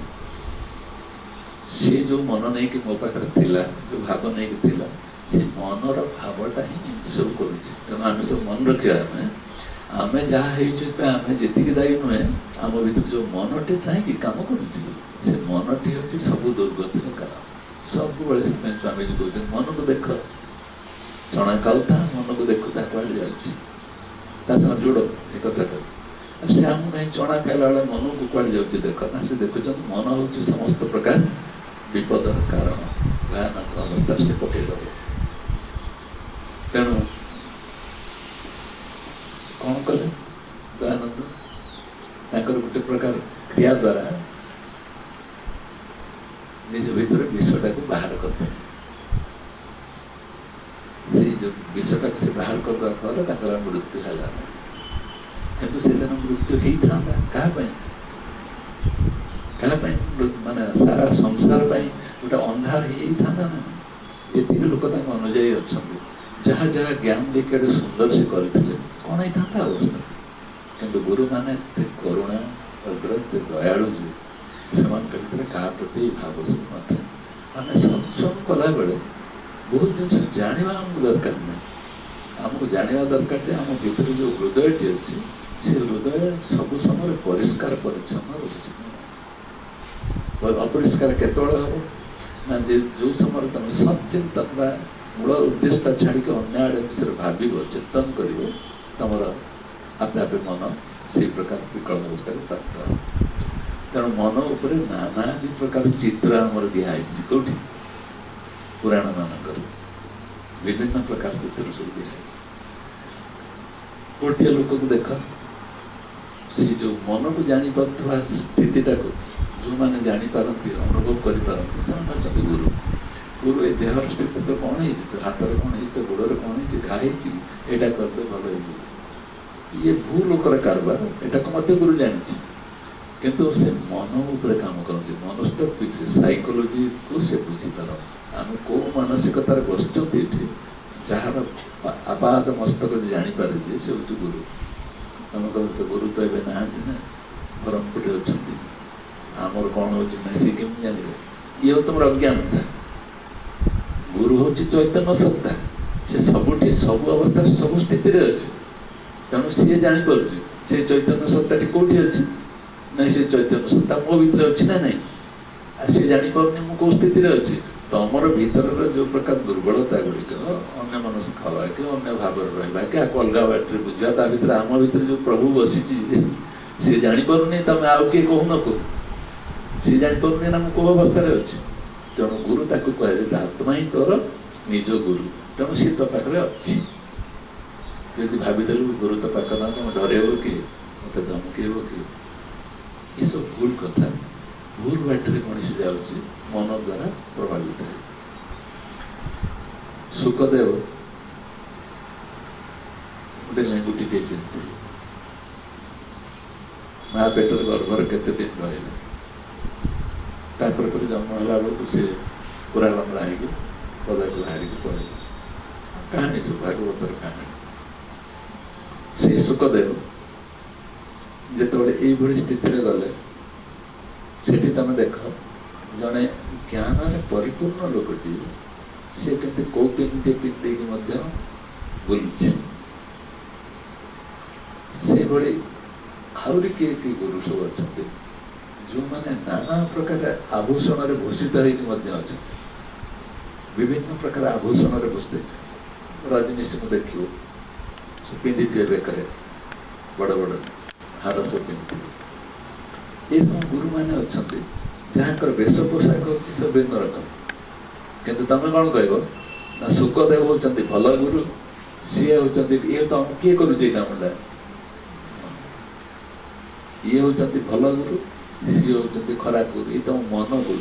ସେ ଯେଉଁ ମନ ନେଇକି ମୋ ପାଖରେ ଥିଲା, ଯେଉଁ ଭାବ ନେଇକି ଥିଲା, ସେ ମନର ଭାବଟା ହିଁ ଏମିତି ସବୁ କରୁଛି। ତେଣୁ ଆମେ ସବୁ ମନେ ରଖିବା, ଆମେ ଯାହା ହେଇଛୁ ଆମେ ଯେତିକି ଦାୟୀ ନୁହେଁ, ଆମ ଭିତରେ ଯେଉଁ ମନଟି କାହିଁକି କାମ କରୁଛି, ସେ ମନଟି ହେଉଛି ସବୁ ଦୁର୍ଗତିର କାରଣ। ସବୁବେଳେ ସେଥିପାଇଁ ସ୍ୱାମୀଜୀ କହୁଛନ୍ତି ମନକୁ ଦେଖ, ଚଣା ଖାଉଥା, ମନକୁ ଦେଖୁଥା କୁଆଡ଼େ ଯାଉଛି, ତା ସାଙ୍ଗରେ ଯୋଡ଼ ଏ କଥାଟା। ସେ ଆମକୁ କାହିଁ ଚଣା ଖାଇଲା ବେଳେ ମନକୁ କୁଆଡ଼େ ଯାଉଛି ଦେଖ ନା। ସେ ଦେଖୁଛନ୍ତି ମନ ହେଉଛି ସମସ୍ତ ପ୍ରକାର ବିପଦର କାରଣ, ଭୟାନକ ଅବସ୍ଥାରେ ସେ ପକେଇଦେବ। ତେଣୁ କ'ଣ କଲେ ଦୟାନନ୍ଦ? ତାଙ୍କର ଗୋଟେ ପ୍ରକାର କ୍ରିୟା ଦ୍ୱାରା ନିଜ ଭିତରେ ବିଷଟାକୁ ବାହାର କରିଦେଲେ। ସେଇ ଯେଉଁ ବିଷଟାକୁ ସେ ବାହାର କରିଦେବା ଫଳରେ ତାଙ୍କର ମୃତ୍ୟୁ ହେଲା। କିନ୍ତୁ ସେଦିନ ମୃତ୍ୟୁ ହେଇଥାନ୍ତା କାହା ପାଇଁ? କାହା ପାଇଁ? ମାନେ ସାରା ସଂସାର ପାଇଁ ଗୋଟେ ଅନ୍ଧାର ହେଇଥାନ୍ତା ନା। ଯେତିକି ଲୋକ ତାଙ୍କ ଅନୁଯାୟୀ ଅଛନ୍ତି, ଯାହା ଯାହା ଜ୍ଞାନ ଦେଇକି ଏତେ ସୁନ୍ଦର ସେ କରିଥିଲେ, କ'ଣ ହେଇଥାନ୍ତା ଅବସ୍ଥା? କିନ୍ତୁ ଗୁରୁମାନେ ଏତେ କରୁଣା, ଭଦ୍ର, ଏତେ ଦୟାଳୁ ଯେ ସେମାନଙ୍କ ଭିତରେ କାହା ପ୍ରତି ଭାବ ସବୁ ନଥାଏ। ଆମେ ସତ୍ସଙ୍ଗ କଲାବେଳେ ବହୁତ ଜିନିଷ ଜାଣିବା ଆମକୁ ଦରକାର ନାହିଁ। ଆମକୁ ଜାଣିବା ଦରକାର ଯେ ଆମ ଭିତରେ ଯେଉଁ ହୃଦୟଟି ଅଛି, ସେ ହୃଦୟ ସବୁ ସମୟରେ ପରିଷ୍କାର ପରିଚ୍ଛନ୍ନ ରହୁଛି। ଅପରିଷ୍କାର କେତେବେଳେ ହେବ ନା ଯେଉଁ ସମୟରେ ତମେ ସଚିନ୍ତନ ବା ମୂଳ ଉଦ୍ଦେଶ୍ୟଟା ଛାଡ଼ିକି ଅନ୍ୟ ଆଡ଼େ ବିଷୟରେ ଭାବିବ, ଚିନ୍ତନ କରିବ, ତମର ଆପେ ଆପେ ମନ ସେଇ ପ୍ରକାର ବିକଳ ଅବସ୍ଥାରେ ପ୍ରାପ୍ତ ହେବ। ତେଣୁ ମନ ଉପରେ ନାନାଦି ପ୍ରକାର ଚିତ୍ର ଆମର ଦିଆହେଇଛି। କେଉଁଠି? ପୁରାଣ ମାନଙ୍କରେ ବିଭିନ୍ନ ପ୍ରକାର ଚିତ୍ର ସବୁ ଦିଆହେଇଛି। ଗୋଟିଏ ଲୋକକୁ ଦେଖ, ସେ ଯେଉଁ ମନକୁ ଜାଣିପାରୁଥିବା ସ୍ଥିତିଟାକୁ ଯେଉଁମାନେ ଜାଣିପାରନ୍ତି, ଅନୁଭବ କରିପାରନ୍ତି, ସେମାନେ ଅଛନ୍ତି ଗୁରୁ। ଗୁରୁ ଏ ଦେହର ସ୍ଥିତି ତ କ'ଣ ହେଇଛି, ତ ହାତରେ କ'ଣ ହେଇଛି, ତ ଗୋଡ଼ରେ କ'ଣ ହେଇଛି, ଘା ହେଇଛି, ଏଇଟା କରିଲେ ଭଲ ହେଇଯିବ। ଇଏ ଭୂ ଲୋକର କାରବାର, ଏଟାକୁ ମଧ୍ୟ ଗୁରୁ ଜାଣିଛି। किंतु से मन उपरे काम करते मनस्तत्व साइकोलोजी को से बुझीपार आम कौ मानसिकतार बसुँच जार आपाद मस्तक जापारे से हूँ गुरु तुम कह गुरु तो ये ना ब्रह्मपुरी अच्छा आमर कौन हो सी केमी जान ये हूँ तुम अज्ञानता गुरु हूँ चैतन्य सत्ता से सबुठी सब अवस्था सब स्थित अच्छे तेणु सी जापर से चैतन्य सत्ता कौटी अच्छी ना से चैतन्य सत्ता मो भीतर अच्छी ना नहीं सी जापारे मुझे कौ स्थित अच्छी तुमर भीतर जो प्रकार दुर्बलता गुड़िक अन्य मनस्क हवा कि अन्य भाव रहा क्या अलग बाटे बुझा ता भर आम भर जो प्रभु बसी सी जापार तुम आउ किए कह न कह सी जापार ना मुझे कौ अवस्था अच्छी तेणु गुरु ताक कह आत्मा ही तोर निज गुरु तेणु सी तो पाखे अच्छी यदि भावीदेलु गुरु तो पाख ना तुम डरब कि मत धमकेब कि ये सब भूल कथा भूल बाटर मनीष जाऊँगी मन द्वारा प्रभावित है सुखदेव गोटे लेंगुटी पिंधि माँ पेटर गर्भर केते दिन रही जन्म है बेलू सी पूरा लंबा हो पदा को बाहर पड़े कहानी सब भागवतर कहानी से सुखदेव जिते ये स्थिति गले सेठी तुम देख जड़े ज्ञान परिपूर्ण लोकटी सी के कौ पिंटे पिंधे बुलूची से भली आहरी किए कि गुरु सब अच्छा जो मैंने नाना प्रकार आभूषण भूषित होती विभिन्न प्रकार आभूषण भूषित रजनीश को देख पिंधि थे बेकर बड़ बड़ हार सब पिंधि ये गुरु मैंने अच्छा जहाँ वेश पोशाक होती सब भिन्न रकम किंतु तुम कौन कह ना सुखदेव होती भल गुरु सी होती ये तो किए करुचे कामटा ये होती भल गुरु सी होती खराब गुरु ये तुम मन बोल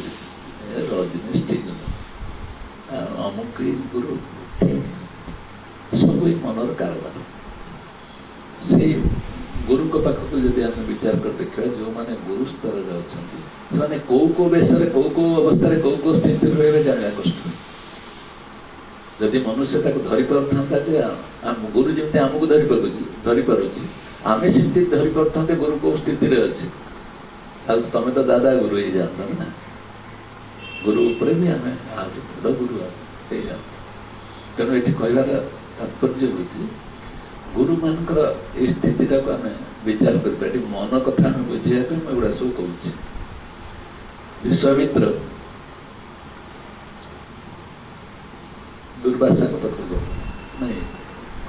रजनीश ठीक ना अमुक गुरु ठीक सब मनर कारबार से गुरु को पाखक जदि आम विचार कर देखा जो मैंने गुरु स्तर से कौ कौ वेश कौ कौ अवस्था कौ कौ स्थित रही जाना कष्ट जदि मनुष्य धरी पार गुरु जमी आमको धरी पार्टी आम सेमती धरी पारे गुरु कौ स्थित अच्छे तुम तो दादा गुरु ही जानता ना गुरु उपर भी आम बड़ गुरु तेणु ये कहबार तात्पर्य हूँ गुरु मानकर ये स्थिति को आम विचार कर मन कथा बुझापी मैं एगुड़ा सब कहूँ विश्वामित्र दुर्वासा पाख नहीं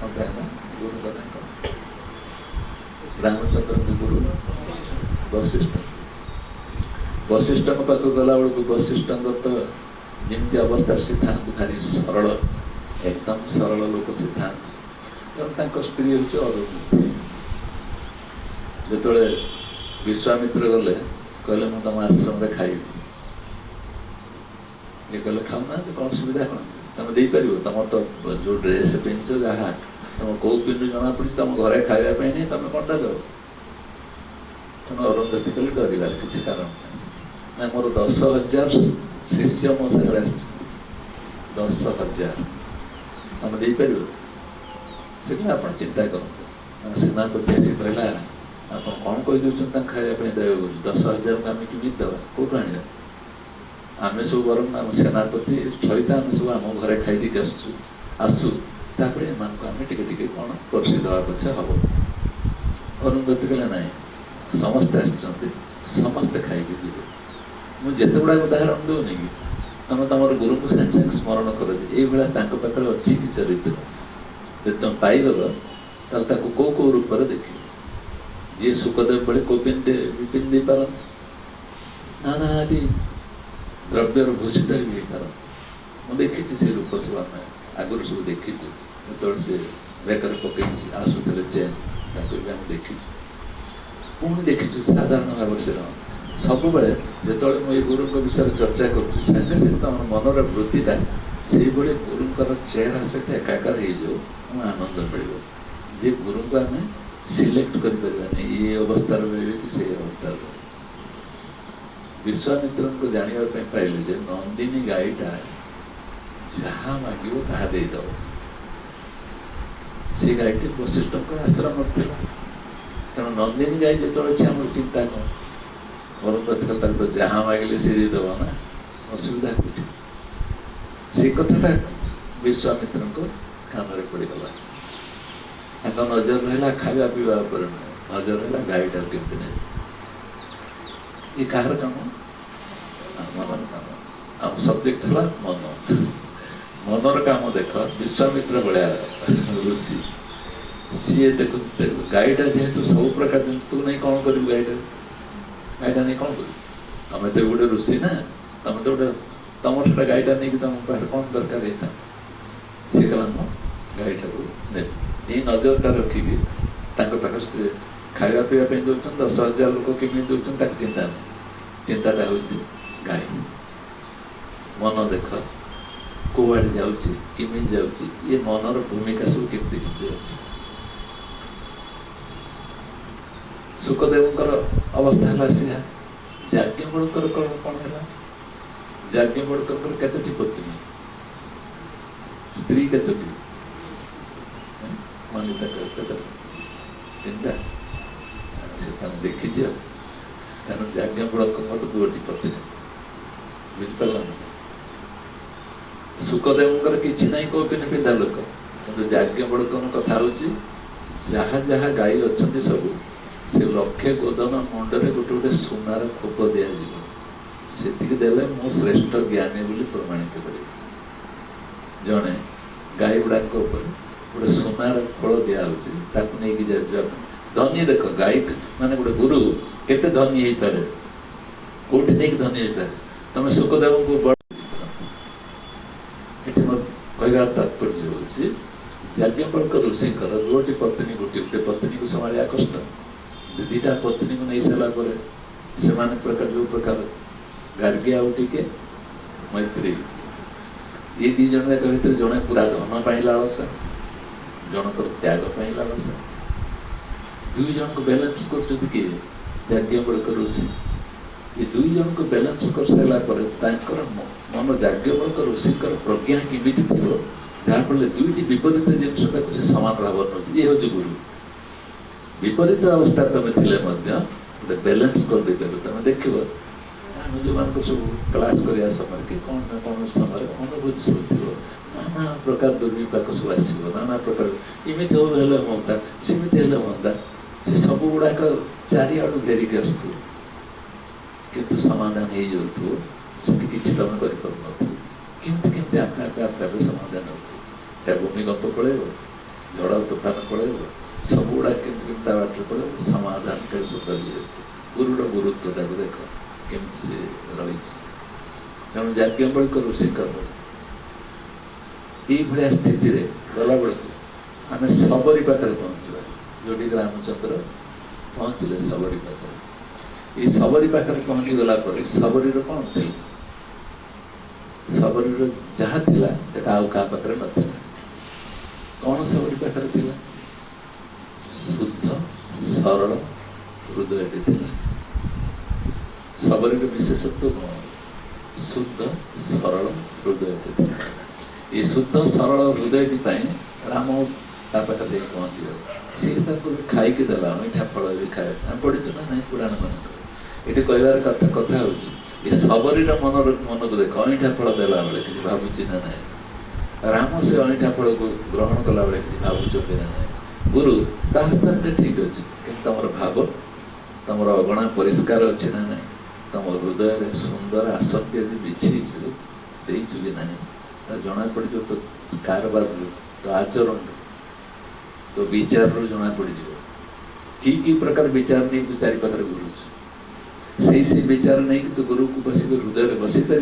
कौन ना गुरु का ना रामचंद्र गुरु वशिष्ठ वशिष्ठ पाख गला बेलू वशिष्ठ तो जमी अवस्था सी था भारी सरल एकदम सरल लोक सी था तेणु स्त्री हूँ अरुंधति जो विश्वामित्र गले कहले मुझे तुम आश्रम में खाइबी ये कहले खाऊना कौन सुविधा कौन तुम दे पार तुम तो जो ड्रेस पिंध जहाँ तुम कौ पिंड जना पड़ी तुम घरे खावाई नहीं तुम कौटा दो तेणु अरुंधति कहले डर किसी कारण ना मोर 10,000 शिष्य मो सागर आस 10,000 तुम दे पार से आप चिंता करूँ सेनापति आसिक कहला आप कौन कहीदे खावाई देवे 10,000 आम कि दवा कौटू आने आम सब बर आम सेनापति सहित आम सब आम घर खाई आसू तापर एम आम टे कौन परसी दवा पछे हम अरुंधति कहले ना समस्ते समस्ते खाई मुझे गुड़ा उदाहरण दूनी कि तुम तुम गुरु को सागे सागे स्मरण कर पाखे अच्छी कि चरित्र जब तुम पाइगल ताल कौ कौ रूप देख जी सुखदेव बड़े कौ पिंधि पार नाना आदि द्रव्यर भूषित ही पार मुझे देखी से रूप सब आम आगुरी सब देखी जो से बेकर पकई आसूले चेन भी आम देखी पुणी देखी साधारण भाव से सब जो मुझे गुरु विषय चर्चा करुँच सागे सागे तुम मनर वृत्तिटा से गुरुंर चेहरा सहित एकाकार हो आनंद मिल जे गुरु को आम सिलेक्ट कर ये अवस्था रही कि से अवस्था विश्वामित्र को जानिया पाइले जे नंदिनी गाईटा जहाँ मांग ताहा देदब से गाईटी वशिष्ठ आश्रम तेणु नंदिनी गाई जो अच्छे आम चिंता कौन बर तो जहाँ मांगे सी देदब ना असुविधा कौटी से कथाटा विश्वामित्र को कान में पड़गला नजर रहा खावा पीवा पर नजर रहा गाईटा केमती नहीं ये कहार काम मनर काम आम सब्जेक्ट है मन मनर काम देख विश्वामित्र भाया ऋषि सी देख गाईटा जेहेतु सब प्रकार जिन तू नहीं कौन कर गाईटा नहीं कौन कर तुम तो गोटे ऋषि ना तुम तो गोटे तुम से गाईटा नहीं तुम पाखे कौन दरकार होता सी कहला गाईटा को ये नजरटा रखिकी पाखे से खावा पीवा दौरान 10,000 लोक केमी दौरान चिंता नहीं चिंताटा हूँ गाई मन देख कौड़ जामी जाऊँ ये मनर भूमिका सब केमती केमती अच्छे सुखदेव अवस्था है सी याज्ञवल्क्य कौन है याज्ञवल्क्य केतोटी पत्नी स्त्री केतोटी मानिता तीनटा से देखी तेणु याज्ञवल्क्य दुटी पत्नी बुझिपार सुखदेव किसी ना कौन पिता लोक कि याज्ञवल्क्य कथा हूँ जहाँ जहाँ गाई अच्छा सब से लक्षे गोदन मुंडे गोटे गोटे सुनार खोप दिज्ति देले मु श्रेष्ठ ज्ञानी बोली प्रमाणित कर जड़े गाई गुड़ाक गोटे सुनार फल दिखाई धनी देख गाई माने गोटे गुरु केते धनी हो पारे कौटी नहीं धनी हो पारे तुम सुखदेव को बड़ कहबार तात्पर्य हूँ याज्ञवल्क्य ऋषि दुटी पत्नी गोटे गोटे पत्नी को संभालिया कष्ट दीटा पत्नी को नहीं सारापर से प्रकार जो प्रकार गार्गी आउ टे मैत्री ये दी जन जाक भर जड़े पूरा धन पाई लालसा जनकर त्याग पाई लालसा दुई जन को बैलेंस कर किए याज्ञवल्क्य ऋषि ये दुई जन को बैलेंस कर सारापर मन याज्ञवल्क्य ऋषि प्रज्ञा केमी थी जहाँफल दुईटी विपरीत जिनस से सामान भाव नौ ये हूँ गुरु विपरीत अवस्था तुम थे गोटे बैलेंस कर तुम देख आम जो मान सब क्लास करने समय कि कौन ना कौन समय अनुभूति सब थी नाना प्रकार दुर्विपाक सब आसो नाना प्रकार इमित हाँ सेमती हाँ से सब गुड़ाक चारिआड़ घेरिक आसु किंतु समाधान हो जाऊ किसी तुम करमती आपे आपे आपे आपे समाधान हो भूमिकंप पड़ेब झड़ तूफान पड़ेब सब गुड़ा केमती बाटर पड़ेब समाधान कर गुरुर गुरुत्वटा को देख केमती से रही तेणु याज्ञवल्क्य ऋषि ये स्थिति गला बेलू आम सबरी पाखे पहुँचा जो रामचंद्र पहुँचले सबरी पाखे ये सबरी पाखे पहुँची गला सबरी कौन थी सबरी जहाँ थिला आउ क्या पाखे ना कौन सबरी पाखे थी शुद्ध सरल हृदय सबरी विशेषत्व कौन शुद्ध सरल हृदय ये शुद्ध सरल हृदय राम पाखे पहुँची गए सी खाई देला ईठा फल भी खाए पढ़ी ना ना पुराण मान ये कहबार कथा हूँ ये सबरीर मन को देख ईठा फल देला बेले कि भावुची ना ना राम से ईठा फल को ग्रहण कला बेले कि भावुंट ना ना गुरु स्थान ठीक अच्छे कि तुम भाव तुम अगणा परिष्कार अच्छे ना ना तुम हृदय सुंदर आसक्ति यदि बिछेचु देचु कि ना जना पड़ तो कारबार तो आचरण तो विचार रू जना पड़ कि प्रकार विचार नहीं तो चारि पाखे घुरुचु से विचार नहीं कि तो गुरु को बस हृदय बसई पार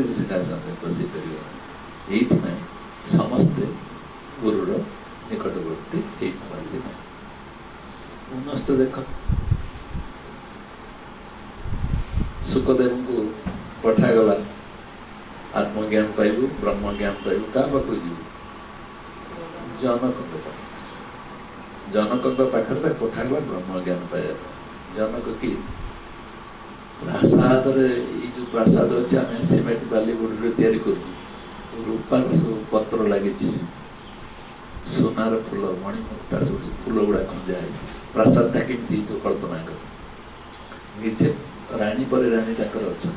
बसई पार ये समस्ते गुरुर निकटवर्ती हो पारे ना पुनस्त देख सुखदेव को पठागला आत्मज्ञान पाइबू ब्रह्म ज्ञान पाइबू क्या पाक जनक पाखे पठागला ब्रह्म ज्ञान पाया जनक कि प्रासाद जो प्रासाद अच्छे आम सीमेंट बाली गुड़ी तैयारी कर रूपार सब पत्र लगी सोनार फूल मणिमुक्ता सब फूल गुड़ा खंजा है प्रासाद टा केमती तो कल्पना कर निजे राणी पर राणी तक अच्छा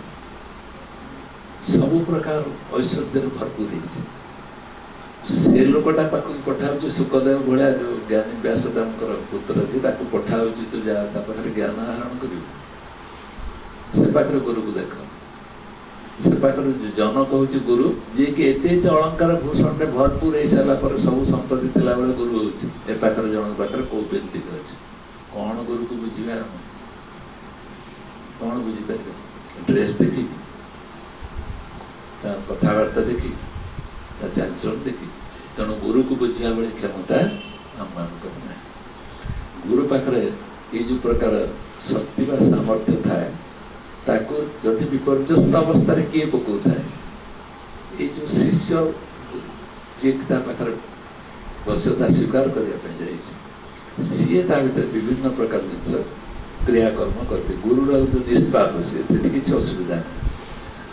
सब प्रकार ऐश्वर्य भरपूर है से लोकटा पाखक पठाऊ सुखदेव भाया जो ज्ञानी व्यासदेव पुत्र जी पठाऊ तू जा पाखे ज्ञान आहरण कर से पाखे गुरु को देख से पाखे जनक हूँ गुरु जी कि एत अलंकार भूषण में भरपूर हो सारापर सब संपत्ति थिला बेले गुरु हो पाखे जन पाखे कौ पेन्टिंग अच्छे कौन गुरु को बुझे कौन बुझीपर ड्रेस देखी कथबार्ता देखी चालचलन देखी तेणु गुरु को बुझा बेले क्षमता आम मान ना गुरु पाखे ये जो प्रकार शक्ति व सामर्थ्य थाए ताको जदि विपर्यस्त अवस्था किए पकाऊ थाए ये जो शिष्य जी पाखे वश्यता स्वीकार करने सी भर विभिन्न प्रकार जिन क्रियाकर्म करते गुरुर जो निष्पाप सी किसी असुविधा नहीं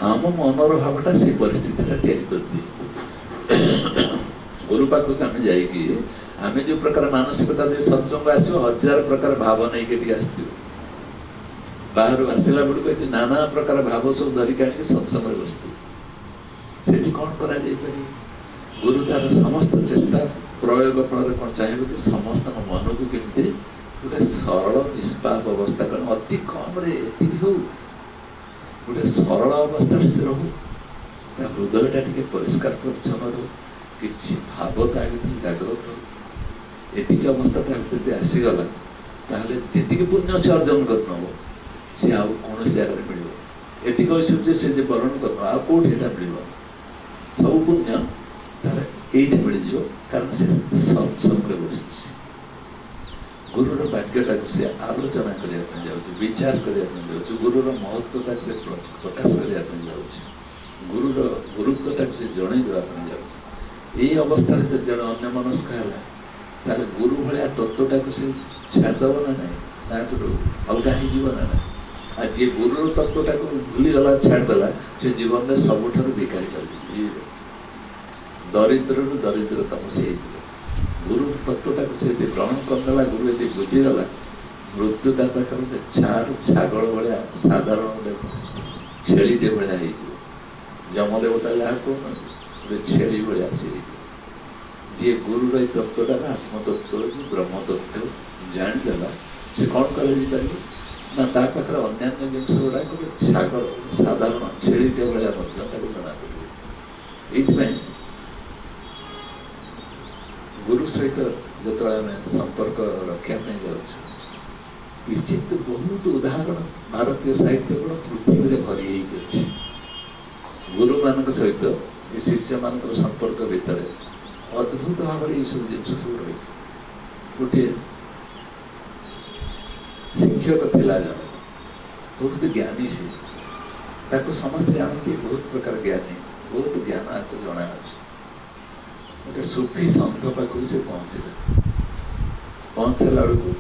आम मनर भावटा से परिस्थिति तैयारी करती गुरु पाखक आम जामें जो प्रकार मानसिकता दे सत्संग आस 1000 प्रकार भाव नहीं आस बाहर आसला बेलू ये नाना प्रकार भाव सब धरिक आनिक सत्संग बसतु से कौन कर गुरु तार समस्त चेष्टा प्रयोग फल कौन चाहिए कि समस्त मन को केमती गोटे सरल निष्पाप अवस्था कारण अति कम हो गोटे सरल अवस्था से रहू हृदयटा टे परिष्कार परिच्छन्न रो कि भाव ता जागृत हो एति अवस्था ता आसीगला जी पुण्य से अर्जन कर नब सी आउ कौन जगह मिल एतिक ऐश्वर्य से जो वर्ण कर आउटी मिल सब पुण्य तार ये मिल कारण से सत्संग बस गुरुर वाक्यटा से आलोचना करने जाऊँ विचार करने गुरुर महत्वटा से प्रकाश करने जाऊँ गुरुर गुरुत्वटा से जन देवाई जाऊँ ये अवस्था से जन अन्य मनस्क है गुरु भाया तत्वटा को से छाड़देव ना ना अलग हो ना ना आ जी गुरुर तत्वटा को भूलीगला छाड़देला से जीवन में सबुठ भिखारी कर दरिद्र दरिद्रतम से गुरु तत्वटा को से ग्रहण करदेला गुरु ये बुझीगला मृत्यु ता पाखे छाड़ छागल भाया साधारण छेलीटे भाया जमदेवता जहाँ कहना गोटे छेली भाया से जी गुरुर तत्वटा आत्मतत्व ब्रह्म तत्व जाणीदेला से कौन कर ना ता पाखे अन्य जिनस गुड़ा गोटे छागल साधारण छेलीटे भाया जना पड़े गुरु सहित जो आम संपर्क रखापी जाऊँ किंचित बहुत उदाहरण भारतीय साहित्य गुण पृथ्वी में भरी अच्छी गुरु मान सहित ये शिष्य मान संपर्क भितर अद्भुत भाव में ये सब जिन सब रही गोटे शिक्षक थिला जन बहुत ज्ञानी सी ताको समस्त जानती बहुत प्रकार ज्ञानी बहुत ज्ञान आपको जना अच्छे गोटे सूफी सन्थ पाखु से पहुँचले पहुँचला बेलू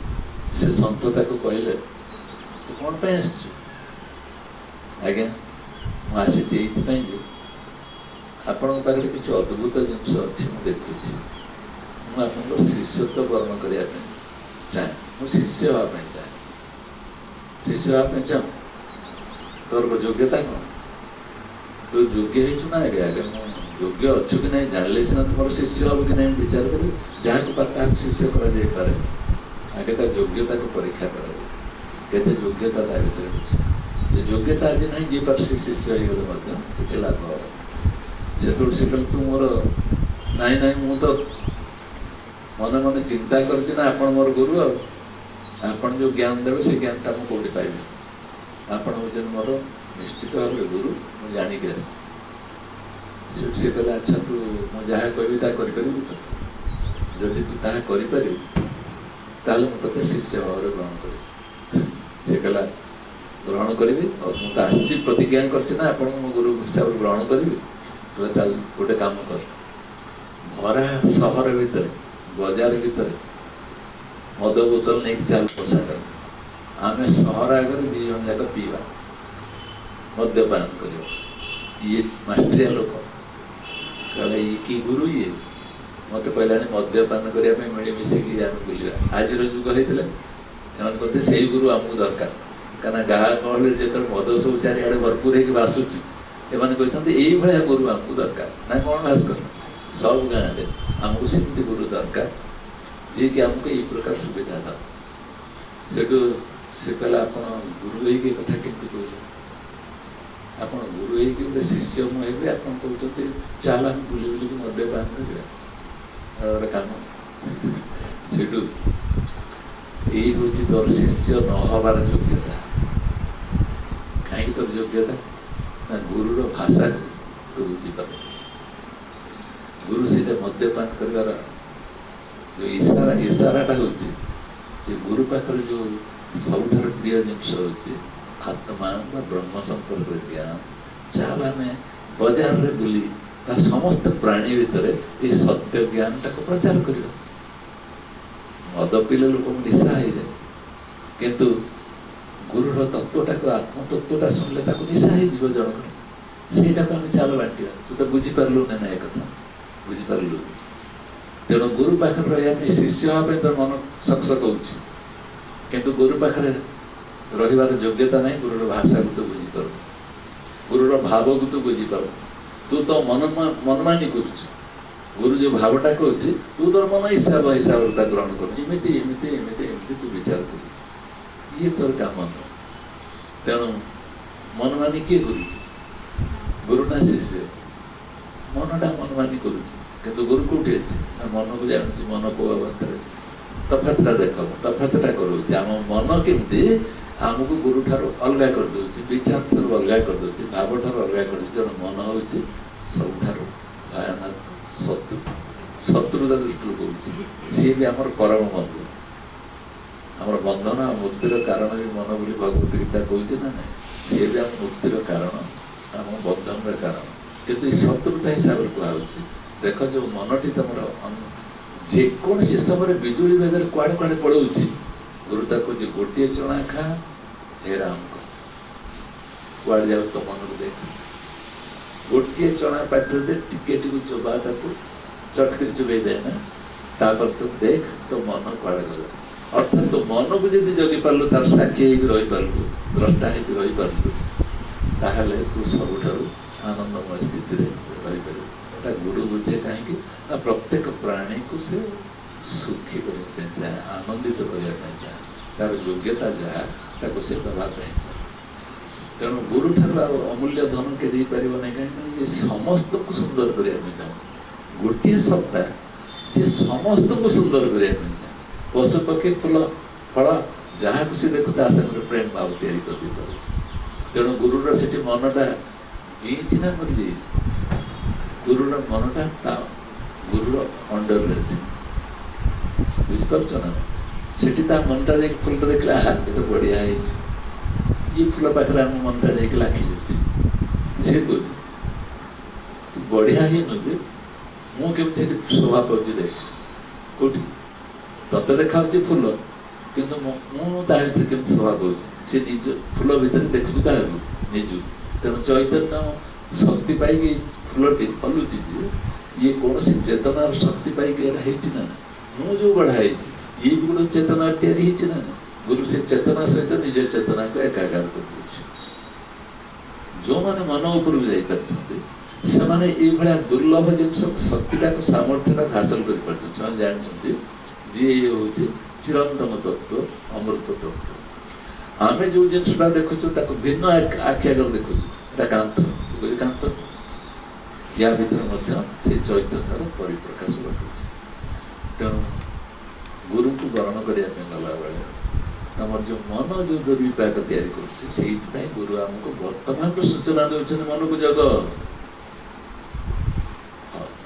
से सन्थ ताको कहले तू कौन पे आज्ञा मुझे ये आपण पाखे किसी अद्भुत जिनस अच्छी मुझे देखी मुझे शिष्यत्व वर्ण करने चाहे मुझे शिष्य हाँपाई चाहे शिष्य हाँपाई चाहूँ तोर योग्यता कौन तू योग्य हो ना आगे आगे मुझे योग्य अच्छु कि नहीं जान सीना तुम शिष्य हम कि नहीं विचार कर जहाँ को पार शिष्य करे आगे ता योग्यता को परीक्षा कर योग्यता ता भर योग्यता आज नहीं जी पार शिष्य हो गले लाभ हो से कल तू मोर नाई नाई मु तो मन मन चिंता कर मोर गुरु आपन जो ज्ञान देवे से ज्ञानटा मुझे कौटी पाइबी आपन हूँ मोर निश्चित भाव में गुरु मुझे जानिक से कहले अच्छा तू मुझे जहाँ कहि कर तो जदि तू ता कर मुझे शिष्य भाव में ग्रहण कर से कहला ग्रहण करी और मुझे आसी प्रतिज्ञा करना आप गुरु हिसाब से ग्रहण करी गोटे काम कर भरा सहर भितर बजार भितर मद बोतल नहीं चाल पोषा कर आम सहर आगे 2 जन जाक पीवा मद्यपान कर ये मास्टरिया लोक कहला ये कि गुरु ये मत कहला मद्यपान करने मिलमिशिकी आम बुला आज जुग होता कहते से गुरु आमको दरकार कहीं गाँ गहल जो मद सब चारिड़े भरपूर हो बासुची एम कहते ये गुरु आमको दरकार ना कौन भास्कर सब गाँव में आमको सेमती गुरु दरकार जी कि आमको ये प्रकार सुविधा था सेठू से कहला आप गुरु होगी कथा केमती कहले आप गुरु होगी गोटे शिष्य मुझे आप कहते चाल आम बुले बुलिक मद्यपान करा गोटे कम सेठू यही हूँ तोर शिष्य न हबार योग्यता कहीं तोर योग्यता ना गुरुर भाषा तो बुझीपार गुरु से मद्यपान कर जो इशाराटा हूँ गुरु पाखर जो सब प्रिय जिनस हूँ आत्मा ब्रह्म संपर्क ज्ञान चाल आम बजार में बुली समस्त प्राणी भितर ये सत्य ज्ञान टाक प्रचार कर मद पीले लोक निशा हो जाए किंतु गुरुर तत्वटा को आत्मतत्वटा शुणिले निशा हो जनक सेटा आम चाल बांटा तू तो बुझीपारू ना एक कथा बुझीपारू तेणु गुरु पाखे रही शिष्य हाँ तो मन सकसक होंतु गुरु पाखे रही योग्यता नहीं गुरुर भाषा को तो बुझीपार गुरुर भाव को तो बुझीपार तू तो मनमानी कर गुरु जो भावटा कहूँ तू तोर मन हिसाब ग्रहण कर तू विचार कर ये तोर काम नुह तेणु मनमानी किए गुरु ना शिष्य मनटा मनमानी कर गुरु कौटी अच्छे मन को जानी मन को अवस्था तफातटा देख तफातटा कर मन केमती आमको गुरु ठार अलग करदे विचार ठार अलग करदे भाव ठार अलग कर मन हूँ सब भयानक शत्रुता दृष्टि कहूँ सी भी आम परम बंधु आम बंधन मुक्तिर कारण भी मन बोली भगवत गीता कहूँ ना ना सी भी आम मुक्तिर कारण आम बंधन कारण किंतु शत्रुता हिसाब से कहुच्छी देख जो मनटी तुम जेकोसी समय बिजुली बेगर कुआड़े कुआड़े पड़ोची गुरु तक गोटे चना खा हे राम कुआड़े जाओ तो मन को देख गोटे चना पाटे टिके टिके चोबा चटक चुबे दे ना तापर तुम देख तो मन कुआड़े गला अर्थात तो मन को जब जगी पार्लु तार साक्षी रही पार्लु द्रष्टा रही पार्लु ताहले तू सबुठारु आनंदमय स्थिति रही पार गुरु बुझे कहीं प्रत्येक प्राणी को से सुखी करने चाहे आनंदित करने चाहे तार योग्यता जहाँ ताको से दबा चाहे तेणु गुरु ठार अमूल्य धन के दे पार नहीं कहीं ये समस्त को सुंदर करने चाहूँ गोटे सत्ता सी समस्त को सुंदर करने चाहे पशु पक्षी फूल फल जहाँ को सी देखो ता संगे प्रेम भाव तैयारी कर तेणु गुरुर से मनटा जीची ना मरी जाइए गुरुर मनटा गुरुर अंडर बुझीपार ना से मनटा देख फुलटा देखला ये तो बढ़िया है ये फुल पाखे आम मनटा जाके लाखी सी कह तू बढ़िया ही नुजे मुझे शोभा पाऊँ देख कौटी तत्ते देखा फुल किंतु मुझे केम शोभा पाऊँ सी निज फुल भितर देखु क्या निजु तेणु चैतन्य शक्ति पाई फुलटी हलुची ये कौन सी चेतनार शक्ति पाई ना मु जो बढ़ाई ये भी गोटे चेतना या ना गुरु से चेतना सहित निज चेतना को एकाकार कर जो मैंने मन उपरକୁ ଯାଇପାରିଛନ୍ତି ସେମାନେ ଏଇଭଳିଆ ଦୁର୍ଲଭ ଜିନିଷ ଶକ୍ତିଟା ସାମର୍ଥ୍ୟଟା ହାସଲ କରିପାରୁଛନ୍ତି ସେମାନେ ଜାଣିଛନ୍ତି ଯେ ଇଏ ହେଉଛି ଚିରନ୍ତନ ତତ୍ତ୍ୱ ଅମୃତ ତତ୍ତ୍ୱ ଆମେ ଯେଉଁ ଜିନିଷଟା ଦେଖୁଛୁ ତାକୁ ଭିନ୍ନ ଆଖି ଆଗରେ ଦେଖୁଛୁ ଏଇଟା କାନ୍ଥ କାନ୍ଥ या भीतर से चैतन्यर परिप्रकाश घटुଛି तेणु गुरु को वर्ण करने गला बेले तुम जो मन जो दुर्विपाक तैयारी कर गुरु आमको वर्तमान सूचना दौरान मन को जग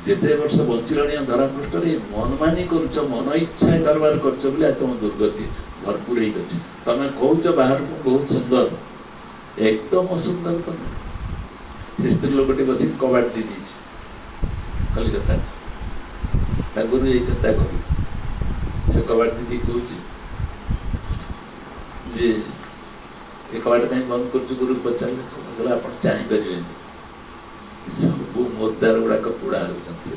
जिते वर्ष बचिलाणी धरा पृष्ठ मनमानी कर मन इच्छा कारबार कर तुम दुर्गति भरपूर होगी तुम कौच बाहर बहुत सुंदर एकदम असुंदर तुम से स्त्री लोकटे बस कबाट दी कलिकता गुरु जाता घर से कबाट दी कौच जे ये कबाट कहीं बंद कर गुरु पचारे କହିଲେ ଆପଣ ଚାହିଁପାରିବେନି ସବୁ ମୁର୍ଦାର ଗୁଡ଼ାକ ପୋଡ଼ା ହେଉଛନ୍ତି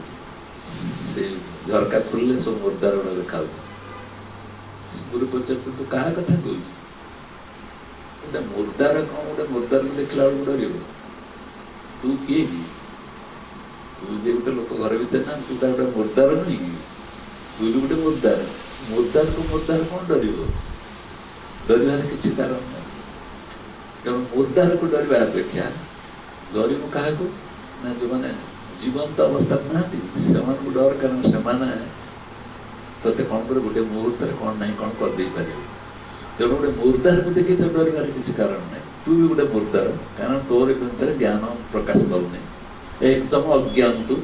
ସେ ଝରକା ଖୋଲିଲେ ସବୁ ମୁର୍ଦାର ଗୁଡ଼ାକ ଦେଖାଯାଉଛି। ଗୁରୁ ପଚାରୁଛନ୍ତି ତୁ କାହା କଥା କହୁଛୁ? ଗୋଟେ ମୁର୍ଦାର କ'ଣ ଗୋଟେ ମୁର୍ଦାରକୁ ଦେଖିଲା ବେଳକୁ ଡରିବ? ତୁ କିଏ କି? ତୁ ଯେ ଗୋଟେ ଲୋକ ଘର ଭିତରେ ନା ତୁ ତା ଗୋଟେ ମୁର୍ଦାର ନୁହେଁ କି? ତୁ ବି ଗୋଟେ ମୁର୍ଦାର। ମୁର୍ଦାରକୁ ମୁର୍ଦାର କ'ଣ ଡରିବ? ଡରିବାର କିଛି କାରଣ ନାହିଁ। ତେଣୁ ମୁର୍ଦାରକୁ ଡରିବା ଅପେକ୍ଷା ଡରିବୁ କାହାକୁ ନା ଯେଉଁମାନେ ଜୀବନ୍ତ ଅବସ୍ଥାରେ ନାହାନ୍ତି ସେମାନଙ୍କୁ ଡର, କାରଣ ସେମାନେ ତତେ କ'ଣ করে ଗୋଟେ ମୁହୂର୍ତ୍ତରେ କ'ଣ ନାହିଁ କ'ଣ କରିଦେଇପାରିବେ। ତେଣୁ ଗୋଟେ ମୁର୍ଦାରକୁ ଦେଖି ତ ଡରିବାର କିଛି କାରଣ ନାହିଁ। ତୁ ବି ଗୋଟେ ମୁର୍ଦାର, କାରଣ ତୋର ଭିତରେ ଜ୍ଞାନ ପ୍ରକାଶ ପାଉନି। ଏକଦମ ଅଜ୍ଞାନ ତୁ,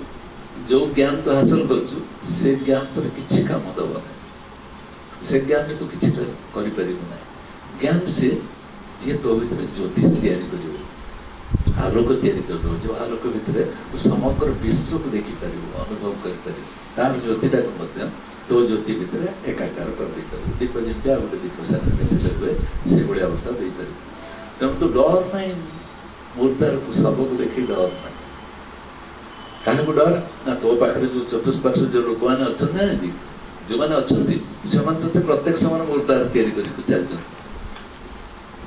ଯେଉଁ ଜ୍ଞାନ ତୁ ହାସଲ କରୁଛୁ ସେ ଜ୍ଞାନ ତୋର କିଛି କାମ ଦେବ ନାହିଁ। ସେ ଜ୍ଞାନରେ ତୁ କିଛି କରିପାରିବୁ ନାହିଁ। ଜ୍ଞାନ ସେ ଯିଏ ତୋ ଭିତରେ ଜ୍ୟୋତି ତିଆରି କରିବ, ଆଲୋକ ତିଆରି କରିଦେବ, ଯେଉଁ ଆଲୋକ ଭିତରେ ତୁ ସମଗ୍ର ବିଶ୍ୱକୁ ଦେଖିପାରିବୁ, ଅନୁଭବ କରିପାରିବୁ। ତାର ଜ୍ୟୋତିଟାକୁ ମଧ୍ୟ ତୋ ଜ୍ୟୋତି ଭିତରେ ଏକାକାର କରିଦେଇପାରିବୁ। ଦୀପ ଯେମିତି ଆଉ ଗୋଟେ ଦୀପ ସାଙ୍ଗରେ ମିଶିଲେ ହୁଏ ସେଇଭଳି ଅବସ୍ଥା ଦେଇପାରିବୁ। ତେଣୁ ତୁ ଡର ନାହିଁ ମୁର୍ଦାରକୁ, ଶବକୁ ଦେଖି ଡର ନାହିଁ। କାହାକୁ ଡର ନା ତୋ ପାଖରେ ଯେଉଁ ଚତୁଷ୍ପାର୍ଶ୍ୱ ଯେଉଁ ଲୋକମାନେ ଅଛନ୍ତି ନାହାନ୍ତି, ଯେଉଁମାନେ ଅଛନ୍ତି ସେମାନେ ତୋତେ ପ୍ରତ୍ୟେକ ସମୟରେ ମୁର୍ଦାର ତିଆରି କରିକି ଚାଲିଛନ୍ତି।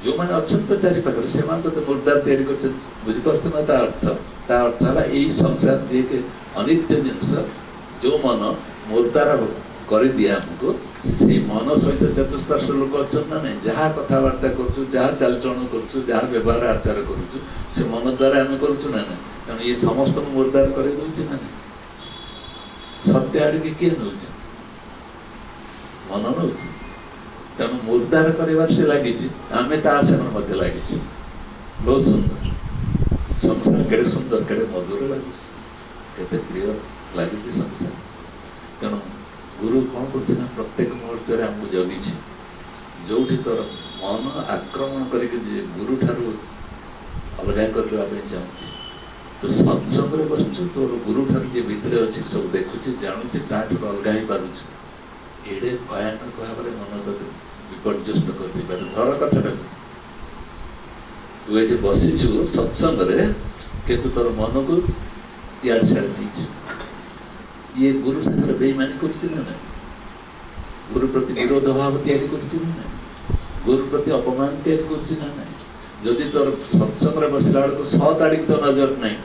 ଯେଉଁମାନେ ଅଛନ୍ତି ତ ଚାରି ପାଖରେ ସେମାନେ ତୋତେ ମୁର୍ଦାର ତିଆରି କରିଛନ୍ତି। ବୁଝିପାରୁଛ ନା ତା ଅର୍ଥ? ତା ଅର୍ଥ ହେଲା ଏଇ ସଂସାର ଯିଏକି ଅନିତ୍ୟ ଜିନିଷ, ଯେଉଁ ମନ ମୁର୍ଦାର କରିଦିଏ ଆମକୁ, ସେଇ ମନ ସହିତ ଚତୁଷ୍ପାର୍ଶ୍ୱ ଲୋକ ଅଛନ୍ତି ନା ନାହିଁ। ଯାହା କଥାବାର୍ତ୍ତା କରୁଛୁ, ଯାହା ଚାଲିଚଳନ କରୁଛୁ, ଯାହା ବ୍ୟବହାର ଆଚାର କରୁଛୁ ସେ ମନ ଦ୍ୱାରା ଆମେ କରୁଛୁ ନା ନାହିଁ। ତେଣୁ ଇଏ ସମସ୍ତଙ୍କୁ ମୁର୍ଦାର କରିଦେଉଛି ନା ନାହିଁ। ସତ୍ୟ ଆଡ଼ିକି କିଏ ନେଉଛି? ମନ ନେଉଛି। ତେଣୁ ମୁର୍ଦାର କରିବାର ସେ ଲାଗିଛି, ଆମେ ତା ଆସନରେ ମଧ୍ୟ ଲାଗିଛୁ। ବହୁତ ସୁନ୍ଦର ସଂସାର, କେଡ଼େ ସୁନ୍ଦର, କେଡ଼େ ମଧୁର ଲାଗୁଛି, କେତେ ପ୍ରିୟ ଲାଗୁଛି ସଂସାର। ତେଣୁ ଗୁରୁ କ'ଣ କରୁଛି ନା ପ୍ରତ୍ୟେକ ମୁହୂର୍ତ୍ତରେ ଆମକୁ ଜଗିଛି। ଯେଉଁଠି ତୋର ମନ ଆକ୍ରମଣ କରିକି ଯେ ଗୁରୁଠାରୁ ଅଲଗା କରିଦେବା ପାଇଁ ଚାହୁଁଛି, ତୁ ସତ୍ସଙ୍ଗରେ ବସୁଛୁ, ତୋର ଗୁରୁଠାରୁ ଯିଏ ଭିତରେ ଅଛି ସବୁ ଦେଖୁଛି, ଜାଣୁଛି, ତାଠାରୁ ଅଲଗା ହେଇପାରୁଛୁ। ଏଡ଼େ ଭୟାନକ ଭାବରେ ମନ ତତେ ବିପର୍ଯ୍ୟସ୍ତ କରିଦେଇପାରେ। ଧର କଥାଟାକୁ, ତୁ ଏଠି ବସିଛୁ ସତ୍ସଙ୍ଗରେ, କିନ୍ତୁ ତୋର ମନକୁ ଇଆଡ଼େ ସିଆଡ଼େ ନେଇଛୁ। ଇଏ ଗୁରୁ ସାଙ୍ଗରେ ବେଇମାନି କରୁଛି ନା ନାହିଁ? ଗୁରୁ ପ୍ରତି ବିରୋଧ ଭାବ ତିଆରି କରୁଛି ନା ନାହିଁ? ଗୁରୁ ପ୍ରତି ଅପମାନ ତିଆରି କରୁଛି ନା ନାହିଁ? ଯଦି ତୋର ସତ୍ସଙ୍ଗରେ ବସିଲା ବେଳକୁ ସତ୍ ଆଡ଼ିକି ତ ନଜର ନାହିଁ,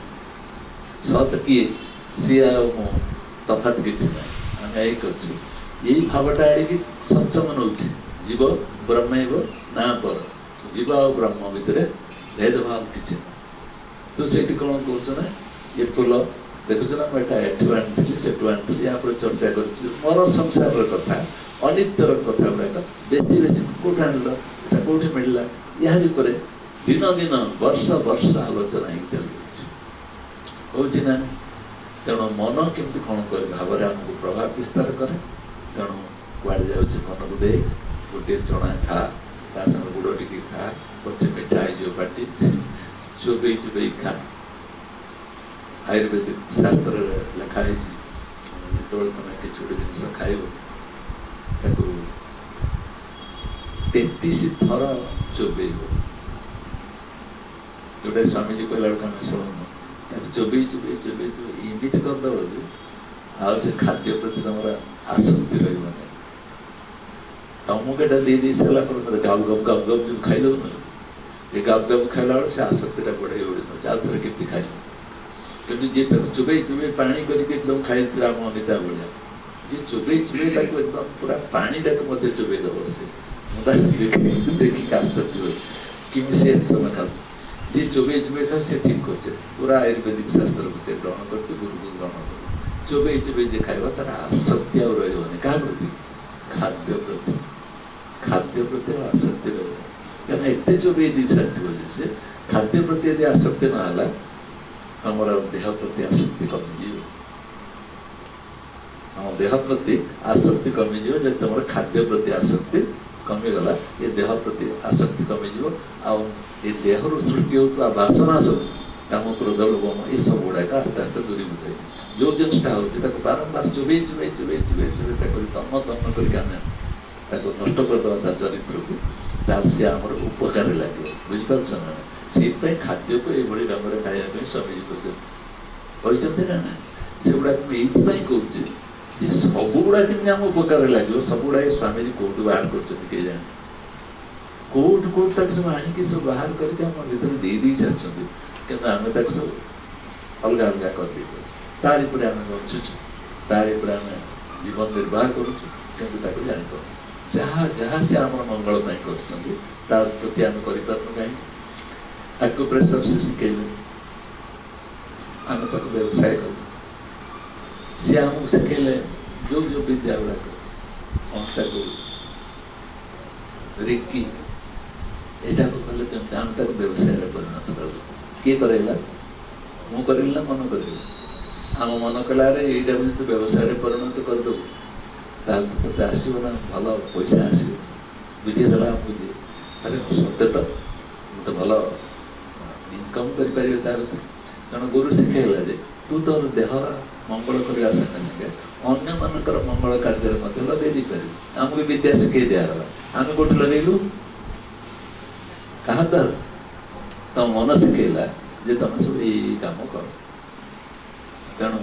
ସତ୍ କିଏ? ସିଏ ଆଉ ମୁଁ, ତଫାତ କିଛି ନାହିଁ, ଆମେ ଏକ ଅଛୁ, ଏଇ ଭାବଟା ଆଡ଼ିକି ସତ୍ସଙ୍ଗ ନେଉଛି। ଜୀବ ବ୍ରହ୍ମୈବ ନା ପର, ଜୀବ ଆଉ ବ୍ରହ୍ମ ଭିତରେ ଭେଦଭାବ କିଛି ନାହିଁ। ତୁ ସେଇଠି କ'ଣ କହୁଛୁ ନା ଏ ଫୁଲ ଦେଖୁଛୁ ନା, ମୁଁ ଏଇଟା ଏଠୁ ଆଣିଥିଲି, ସେଠୁ ଆଣିଥିଲି, ୟା ପରେ ଚର୍ଚ୍ଚା କରୁଛୁ ମୋର ସଂସାରର କଥା, ଅନିତ୍ୟର କଥା ଗୁଡ଼ାକ ବେଶୀ ବେଶୀ କେଉଁଠୁ ଆଣିଲ, ଏଇଟା କେଉଁଠି ମିଳିଲା, ଏହାରି ଉପରେ ଦିନ ଦିନ ବର୍ଷ ବର୍ଷ ଆଲୋଚନା ହେଇକି ଚାଲିଯାଉଛି। ହେଉଛି ନା? ତେଣୁ ମନ କେମିତି କ'ଣ କରେ ଭାବରେ ଆମକୁ ପ୍ରଭାବ ବିସ୍ତାର କରେ। ତେଣୁ କୁଆଡ଼େ ଯାଉଛି ମନକୁ ଦେଇ ଗୋଟିଏ ଚଣା ଖା, ତା ସାଙ୍ଗେ ଗୁଡ଼ ଟିକେ ଖା, ପଛେ ମିଠା ହେଇଯିବ ପାଟି, ଚୋବେଇ ଚୋବେଇ ଖା। ଆୟୁର୍ବେଦିକ ଶାସ୍ତ୍ରରେ ଲେଖା ହେଇଛି, ଯେତେବେଳେ ତମେ କିଛି ଗୋଟେ ଜିନିଷ ଖାଇବ ତାକୁ 33 ଥର ଚୋବେଇବ। ଯୋଉଟା ସ୍ୱାମୀଜୀ କହିଲା ବେଳକୁ ଆମେ ଶୁଣୁନୁ, ତାକୁ ଚୋବେଇ ଚୋବେଇ ଚୋବେଇ ଚୋବେଇ ଏମିତି କରିଦେବ ଯେ ଆଉ ସେ ଖାଦ୍ୟ ପ୍ରତି ତମର ଆସକ୍ତି ରହିବ ନାହିଁ। ତମକୁ ଏଇଟା ଦେଇ ସାରିଲା ପରେ ତତେ ଗାଉ ଗାଉ ଗାଉ ଗାଉ ଯୋଉ ଖାଇଦେବୁ ନା, ଏ ଗାଉ ଗାଉ ଖାଇଲା ବେଳେ ସେ ଆସକ୍ତିଟା ବଢ଼େଇ ବଢ଼େଇ ଆଉ ଥରେ କେମିତି ଖାଇବ। କିନ୍ତୁ ଯିଏ ତାକୁ ଚୋବେଇ ଚୋବେଇ ପାଣି କରିକି ଏକଦମ ଖାଇଦେଇଥିବ ଆମ ଅନିତା ଭଳିଆ, ଯିଏ ଚୋବେଇ ଚୋବେଇ ତାକୁ ଏକଦମ ପୁରା ପାଣିଟାକୁ ମଧ୍ୟ ଚୋବେଇ ଦେବ, ସେ ମୁଁ ତାକୁ ଦେଖିକି ଆଶ୍ଚର୍ଯ୍ୟ ହୁଏ କେମିତି ସେ ଏତେ ସମୟ ଖାଉଛି। ଯିଏ ଚୋବେଇ ଚୋବେଇ ଖାଉ ସେ ଠିକ୍ କରୁছে, ପୁରା ଆୟୁର୍ବେଦିକ ଶାସ୍ତ୍ରକୁ ସେ ଗ୍ରହଣ କରୁଛି, ଗୁରୁକୁ ଗ୍ରହଣ କରୁଛି। ଚୋବେଇ ଚୋବେଇ ଯିଏ ଖାଇବ ତାର ଆସକ୍ତି ଆଉ ରହିବନି। କାହା ପ୍ରତି? ଖାଦ୍ୟ ପ୍ରତି। ଖାଦ୍ୟ ପ୍ରତି ଆଉ ଆସକ୍ତି ରହିବ, କାରଣ ଏତେ ଚୋବେଇ ଦେଇ ସାରିଥିବ ଯେ ସେ ଖାଦ୍ୟ ପ୍ରତି ଯଦି ଆସକ୍ତି ନ ହେଲା, ତମର ଦେହ ପ୍ରତି ଆସକ୍ତି କମିଯିବ। ଆମ ଦେହ ପ୍ରତି ଆସକ୍ତି କମିଯିବ। ଯଦି ତମର ଖାଦ୍ୟ ପ୍ରତି ଆସକ୍ତି କମିଗଲା, ଏ ଦେହ ପ୍ରତି ଆସକ୍ତି କମିଯିବ। ଆଉ ଏ ଦେହରୁ ସୃଷ୍ଟି ହେଉଥିବା ବାସନା ସବୁ, କାମ, କ୍ରୋଧ, ଲୋଭ, ଏସବୁ ଗୁଡ଼ାକ ଆସ୍ତେ ଆସ୍ତେ ଦୂରୀଭୂତ ହେଇଯିବ। ଯେଉଁ ଜିନିଷଟା ହେଉଛି ତାକୁ ବାରମ୍ବାର ଚୋବେଇ ଚୋବେଇ ଚୋବେଇ ଚୋବେଇ ଚୋବେଇ ତାକୁ ତନ୍ନ ତନ୍ନ କରିକି ଆମେ ତାକୁ ନଷ୍ଟ କରିଦେବା ତା ଚରିତ୍ରକୁ, ତାହେଲେ ସେ ଆମର ଉପକାରରେ ଲାଗିବ। ବୁଝିପାରୁଛ ନା? ସେଇଥିପାଇଁ ଖାଦ୍ୟକୁ ଏଇଭଳି ଢଙ୍ଗରେ ଖାଇବା ପାଇଁ ସ୍ୱାମୀଜୀ କହିଛନ୍ତି ନା ନା। ସେଗୁଡ଼ାକ ମୁଁ ଏଇଥିପାଇଁ କହୁଛି ଯେ ସବୁଗୁଡ଼ା କେମିତି ଆମ ଉପକାରରେ ଲାଗିବ, ସବୁଗୁଡ଼ା ଏ ସ୍ୱାମୀଜୀ କୋଉଠୁ ବାହାର କରୁଛନ୍ତି କେଜାଣି, କୋଉଠୁ ତାକୁ ସବୁ ଆଣିକି ସବୁ ବାହାର କରିକି ଆମ ଭିତରେ ଦେଇ ସାରିଛନ୍ତି, କିନ୍ତୁ ଆମେ ତାକୁ ସବୁ ଅଲଗା ଅଲଗା କରିଦେଇଛୁ। ତାରି ଉପରେ ଆମେ ବଞ୍ଚୁଛୁ, ତାରି ଉପରେ ଆମେ ଜୀବନ ନିର୍ବାହ କରୁଛୁ, କିନ୍ତୁ ତାକୁ ଜାଣିପାରୁଛୁ। ଯାହା ଯାହା ସେ ଆମର ମଙ୍ଗଳ ପାଇଁ କରୁଛନ୍ତି ତା ପ୍ରତି ଆମେ କରିପାରୁନୁ କାହିଁକି? ଆକ୍ୟୁପ୍ରେସର ସେ ଶିଖେଇଲେ, ଆମେ ତାକୁ ବ୍ୟବସାୟ କଲୁ। ସେ ଆମକୁ ଶିଖେଇଲେ ଯୋଉ ବିଦ୍ୟା ଗୁଡ଼ାକ, ତାକୁ ରିକି ଏଇଟାକୁ କଲେ କେମିତି ଆମେ ତାକୁ ବ୍ୟବସାୟରେ ପରିଣତ କଲୁ। କିଏ କରେଇଲା? ମୁଁ କରିଲି ନା ମନ କରିଲି? ଆମ ମନ କଲାରେ ଏଇଟାକୁ ଯଦି ବ୍ୟବସାୟରେ ପରିଣତ କରିଦେବୁ ତାହେଲେ ତ ତୋତେ ଆସିବ ନା, ଭଲ ପଇସା ଆସିବ। ବୁଝିଦେଲା ଆମକୁ ଯେ ଆରେ ସତ୍ୟ ତ, ମୁଁ ତ ଭଲ ଇନକମ୍ କରିପାରିବି ତା ଭିତରେ। ତେଣୁ ଗୁରୁ ଶିଖେଇଲା ଯେ ତୁ ତୋର ଦେହର ମଙ୍ଗଳ କରିବା ସାଙ୍ଗେ ସାଙ୍ଗେ ଅନ୍ୟମାନଙ୍କର ମଙ୍ଗଳ କାର୍ଯ୍ୟରେ ମଧ୍ୟ ଲଗେଇ ଦେଇପାରିବୁ। ଆମକୁ ବିଦ୍ୟା ଶିଖେଇ ଦିଆଗଲା, ଆମେ କୋଉଠି ଲଗେଇଲୁ? କାହା ଦ୍ୱାରା? ତମ ମନ ଶିଖେଇଲା ଯେ ତମେ ସବୁ ଏଇ କାମ କର। ତେଣୁ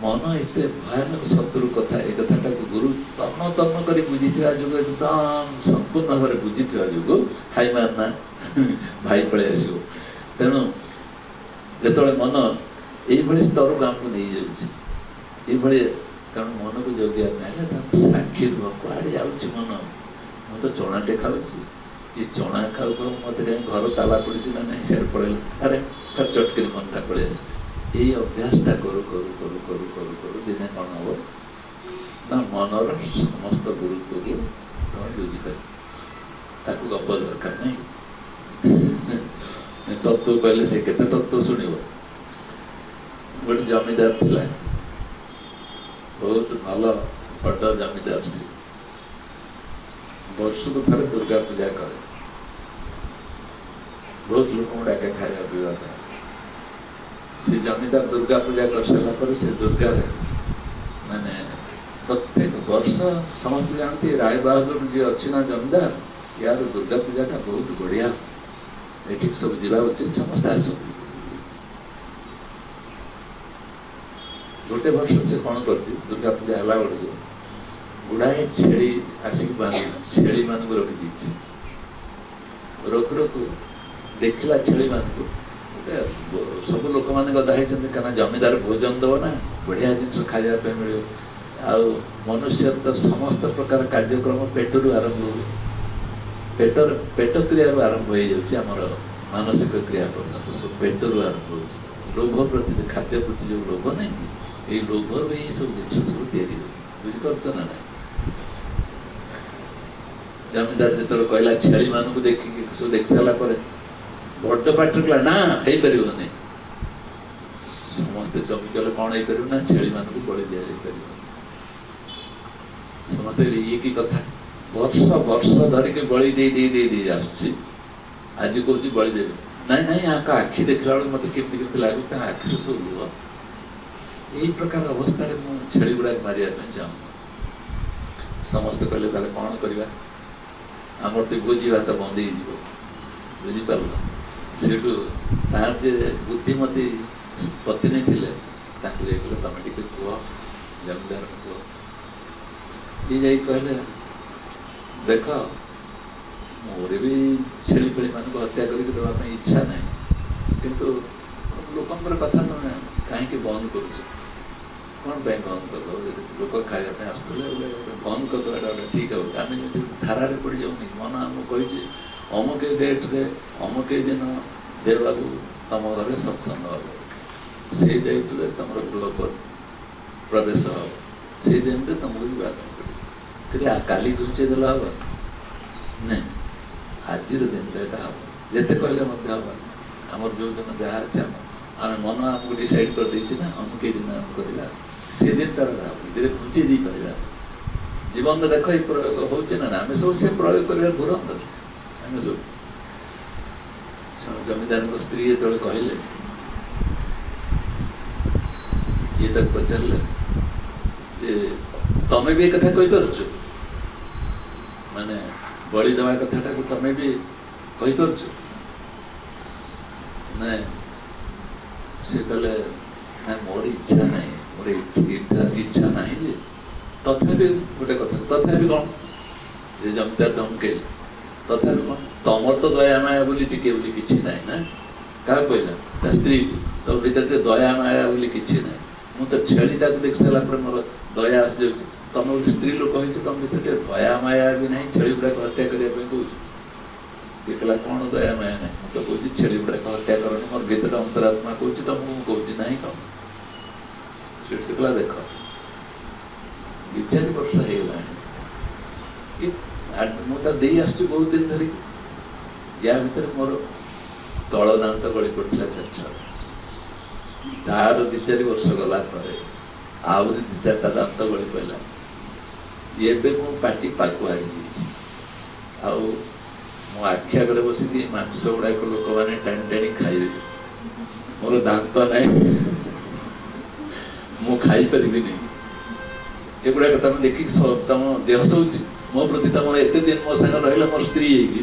ମନ ଏତେ ଭୟାନକ ଶତ୍ରୁ କଥା, ଏ କଥାଟାକୁ ଗୁରୁ ତନ୍ନ କରି ବୁଝିଥିବା ଯୋଗୁଁ, ଏକଦମ ସମ୍ପୂର୍ଣ୍ଣ ଭାବରେ ବୁଝିଥିବା ଯୋଗୁଁ ହାଇ ମାରନା ଭାଇ ପଳେଇ ଆସିବ। ତେଣୁ ଯେତେବେଳେ ମନ ଏଇଭଳି ସ୍ତରକୁ ଆମକୁ ନେଇଯାଉଛି, ଏଇଭଳି, ତେଣୁ ମନକୁ ଜଗିବା ପାଇଁ ହେଲେ ତାକୁ ସାକ୍ଷୀ ରୁହ, କୁଆଡ଼େ ଯାଉଛି ମନ? ମୁଁ ତ ଚଣାଟେ ଖାଉଛି, ଏ ଚଣା ଖାଉ ଖାଉ ମୋତେ କାହିଁ ଘର ତାଲା ପଡ଼ିଛି ନା ନାହିଁ, ସିଆଡ଼େ ପଳେଇଲା, ଆରେ ଫେର ଚଟକିରି ମନଟା ପଳେଇ ଆସିବ। ଏଇ ଅଭ୍ୟାସଟା କରୁ ଦିନେ କ'ଣ ହବ ନା ମନର ସମସ୍ତ ଗୁରୁତ୍ୱକୁ ତମେ ବୁଝିପାରିବ। ତାକୁ ଗପ ଦରକାର ନାହିଁ, ତତ୍ତ୍ୱ କହିଲେ ସେ କେତେ ତତ୍ତ୍ୱ ଶୁଣିବ। ଗୋଟେ ଜମିଦାର ଥିଲା, ବହୁତ ଭଲ ବଡ଼ ଜମିଦାର। ସେ ବର୍ଷକୁ ଥରେ ଦୁର୍ଗା ପୂଜା କରେ, ବହୁତ ଲୋକଙ୍କୁ ଡାକେ ଖାଇବା ପିଇବା ପାଇଁ। ସେ ଜମିଦାର ଦୁର୍ଗା ପୂଜା କରିସାରିଲା ପରେ ସେ ଦୁର୍ଗାରେ ମାନେ ପ୍ରତ୍ୟେକ ବର୍ଷ ସମସ୍ତେ ଜାଣନ୍ତି ରାୟ ବାହାଦୁର ଯିଏ ଅଛି ନା ଜମିଦାର, ୟାର ଦୁର୍ଗା ପୂଜାଟା ବହୁତ ବଢ଼ିଆ, ଏଠିକି ସବୁ ଯିବା ଉଚିତ, ସମସ୍ତେ ଆସନ୍ତି। ଗୋଟେ ବର୍ଷ ସେ କ'ଣ କରିଛି, ଦୁର୍ଗା ପୂଜା ହେଲା ବେଳକୁ ଗୁଡ଼ାଏ ଛେଳି ଆସିକି ଛେଳିମାନଙ୍କୁ ରଖିଦେଇଛି। ରଖୁ ଦେଖିଲା ଛେଳିମାନଙ୍କୁ, ସବୁ ଲୋକମାନେ ଗଦା ହେଇଛନ୍ତି, କାରଣ ଜମିଦାର ଭୋଜନ ଦେବ ନା, ବଢ଼ିଆ ଜିନିଷ ଖାଇବା ପାଇଁ ମିଳିବ। ଆଉ ମନୁଷ୍ୟ ତ ସମସ୍ତ ପ୍ରକାର କାର୍ଯ୍ୟକ୍ରମ ପେଟରୁ ଆରମ୍ଭ ହୁଏ, ପେଟ କ୍ରିୟାରୁ ଆରମ୍ଭ ହେଇଯାଉଛି, ଆମର ମାନସିକ କ୍ରିୟା ପର୍ଯ୍ୟନ୍ତ ସବୁ ପେଟରୁ ଆରମ୍ଭ ହେଉଛି। ଲୋଭ ପ୍ରତି, ଖାଦ୍ୟ ପ୍ରତି ଯେଉଁ ଲୋଭ ନାହିଁ, ଏଇ ଲୋଭରୁ ଏଇ ସବୁ ଜିନିଷ ସବୁ ତିଆରି ହେଉଛି। ବୁଝିପାରୁଛ ନା ନାହିଁ? ଜମିଦାର ଯେତେବେଳେ କହିଲା ଛେଳିମାନଙ୍କୁ ଦେଖିକି, ସବୁ ଦେଖି ସାରିଲା ପରେ ବଡ଼ ପାଟିରେ କହିଲା ନା ହେଇପାରିବନି। ସମସ୍ତେ ଚମକିଗଲେ, କ'ଣ ହେଇପାରିବ ନା ଛେଳିମାନଙ୍କୁ ବଳି ଦିଆଯାଇପାରିବ। ସମସ୍ତେ ଇଏ କି କଥା, ବର୍ଷ ଧରିକି ବଳି ଦେଇ ଆସୁଛି, ଆଜି କହୁଛି ବଳି ଦେବି। ନାଇଁ ଆଙ୍କ ଆଖି ଦେଖିଲା ବେଳକୁ ମୋତେ କେମିତି ଲାଗୁଛି, ତା ଆଖିରୁ ସବୁ ଲୁହ। ଏଇ ପ୍ରକାର ଅବସ୍ଥାରେ ମୁଁ ଛେଳି ଗୁଡ଼ାକ ମାରିବା ପାଇଁ ଚାହୁଁ। ସମସ୍ତେ କହିଲେ ତାହେଲେ କ'ଣ କରିବା, ଆମର ତ ଭୋଜି ଭାତ ବନ୍ଦ ହେଇଯିବ। ବୁଝିପାରିଲ? ସେଠୁ ତାର ଯେ ବୁଦ୍ଧିମତୀ ପତ୍ନୀ ଥିଲେ, ତାଙ୍କୁ ଯାଇ କହିଲେ ତମେ ଟିକେ କୁହ, ଜମିଦାରଙ୍କୁ କୁହ। ଇଏ ଯାଇ କହିଲେ ଦେଖ, ମୋର ବି ଛେଳି ମାନଙ୍କୁ ହତ୍ୟା କରିକି ଦେବା ପାଇଁ ଇଚ୍ଛା ନାହିଁ, କିନ୍ତୁ ଲୋକଙ୍କର କଥା ତମେ କାହିଁକି ବନ୍ଦ କରୁଛ? କ'ଣ ପାଇଁ ବନ୍ଦ କରିଦେବ? ଯଦି ଲୋକ ଖାଇବା ପାଇଁ ଆସୁଥିଲେ ବନ୍ଦ କରିଦେବାଟା ଗୋଟେ ଠିକ୍ ହେବ। ଆମେ ଯଦି ଧାରାରେ ପଡ଼ିଯାଉନି, ମନ ଆମକୁ କହିଛି ଅମୁକ ଡେଟ୍ରେ ଅମୁକ ଦିନ ଦେବାକୁ ତମ ଘରେ ସତ୍ସଙ୍ଗ ହେବ, ସେଇ ଡେଟ୍ରେ ତମର ଗୃହ ପ୍ରବେଶ ହେବ, ସେଇ ଦିନରେ ତମକୁ ଯିବା ପାଇଁ ପଡ଼ିବ। କିନ୍ତୁ କାଲି ଘୁଞ୍ଚେଇ ଦେଲେ ହେବ ନାଇଁ, ଆଜିର ଦିନରେ ଏଇଟା ହେବ। ଯେତେ କହିଲେ ମଧ୍ୟ ହେବନି। ଆମର ଯେଉଁ ଦିନ ଯାହା ଅଛି, ଆମେ ମନ ଆମକୁ ଡିସାଇଡ୍ କରିଦେଇଛି ନା ଅମୁକ ଦିନ ଆମେ କରିବା, ସେ ଦିନଟା ଧୀରେ ଘୁଞ୍ଚେଇ ଦେଇପାରିବା। ଜୀବନରେ ଦେଖ ଏଇ ପ୍ରୟୋଗ ହେଉଛି ନା, ଆମେ ସବୁ ସେ ପ୍ରୟୋଗ କରିବା ଧୁରନ୍ଧର। ଆମେ ସବୁ ଜମିଦାରଙ୍କ ସ୍ତ୍ରୀ ଯେତେବେଳେ କହିଲେ, ଇଏ ତାକୁ ପଚାରିଲେ ଯେ ତମେ ବି ଏ କଥା କହିପାରୁଛ, ମାନେ ବଳି ଦେବା କଥାଟାକୁ ତମେ ବି କହିପାରୁଛ? ନାଇଁ ସେ କହିଲେ ନା ମୋର ଇଚ୍ଛା ନାହିଁ, ମୋର ଇଚ୍ଛା ନାହିଁ ଯେ ତଥାପି ଗୋଟେ କଥା, ତଥାପି କ'ଣ ଯେ ଜମିଦାର ଧମକେଇଲେ, ତଥାପି କ'ଣ ତମର ତ ଦୟା ମାୟା ବୋଲି ଟିକେ ବୋଲି କିଛି ନାହିଁ ନା। କାହାକୁ କହିଲା? ତା ସ୍ତ୍ରୀକୁ। ତୋ ଭିତରେ ଟିକେ ଦୟା ମାୟା ବୋଲି କିଛି ନାହିଁ। ମୁଁ ତ ଛେଳିଟାକୁ ଦେଖି ସାରିଲା ପରେ ମୋର ଦୟା ଆସିଯାଉଛି, ତମେ ଗୋଟେ ସ୍ତ୍ରୀ ଲୋକ ହେଇଛି, ତମ ଭିତରେ ଟିକେ ଦୟା ମାୟା ବି ନାହିଁ, ଛେଳି ଗୁଡ଼ାକ ହତ୍ୟା କରିବା ପାଇଁ କହୁଛୁ। କିଏ କହିଲା କ'ଣ ଦୟା ମାୟା ନାହିଁ? ମୁଁ ତ କହୁଛି ଛେଳି ଗୁଡ଼ାକ ହତ୍ୟା କରନି, ମୋର ଭିତରେ ଅନ୍ତରାତ୍ମା କହୁଛି, ତମକୁ କହୁଛି ନାହିଁ କ'ଣ? ସେ କହିଲା ଦେଖ 2-4 ବର୍ଷ ହେଇଗଲାଣି, ମୁଁ ତା ଦେଇ ଆସୁଛି ବହୁତ ଦିନ ଧରିକି, ୟା ଭିତରେ ମୋର ତଳ ଦାନ୍ତ ଗଳି ପଡ଼ିଥିଲା 4-6, ତାର 2-4 ବର୍ଷ ଗଲା ପରେ ଆହୁରି 2-4ଟା ଦାନ୍ତ ଗଳି ପଡ଼ିଲା। ଏବେ ମୋ ପାଟି ପାକୁଆ ହେଇଯାଇଛି, ଆଉ ମୋ ଆଖି ଆଗରେ ବସିକି ମାଂସ ଗୁଡ଼ାକ ଲୋକମାନେ ଟାଣି ଟାଣି ଖାଇବେ, ମୋର ଦାନ୍ତ ନାହିଁ, ମୁଁ ଖାଇପାରିବିନି। ଏଗୁଡ଼ାକ ତମେ ଦେଖିକି ତମ ଦେହ ସହୁଛି, ମୋ ପ୍ରତି ତମର ଏତେ ଦିନ ମୋ ସାଙ୍ଗେ ରହିଲା, ମୋର ସ୍ତ୍ରୀ ହେଇକି,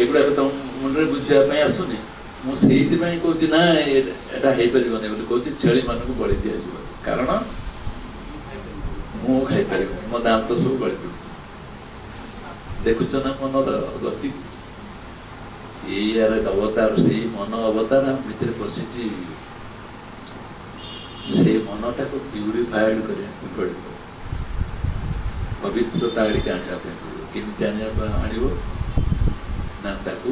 ଏଗୁଡ଼ାକ ତମ ମୁଣ୍ଡରେ ବୁଝିବା ପାଇଁ ଆସୁନି। ମୁଁ ସେଇଥିପାଇଁ କହୁଛି ନା ଏଟା ହେଇପାରିବନି ବୋଲି କହୁଛି, ଛେଳି ମାନଙ୍କୁ ବଳି ଦିଆଯିବ, କାରଣ ମୁଁ ଖାଇପାରିବିନି, ମୋ ଦାନ୍ତ ସବୁ ଗଳି ପଡୁଛି। ଦେଖୁଛ ନା ମନର ଗତି, ଏଇଆର ଅବତାର, ସେଇ ମନ ଅବତାର ଆମ ଭିତରେ ବସିଛି। ସେଇ ମନଟାକୁ ପ୍ୟୁରିଫାଏଡ କରିବାକୁ ପଡ଼ିବ, ପବିତ୍ରତା ଆଡ଼ିକି ଆଣିବା ପାଇଁ ପଡ଼ିବ। କେମିତି ଆଣିବ ନା ତାକୁ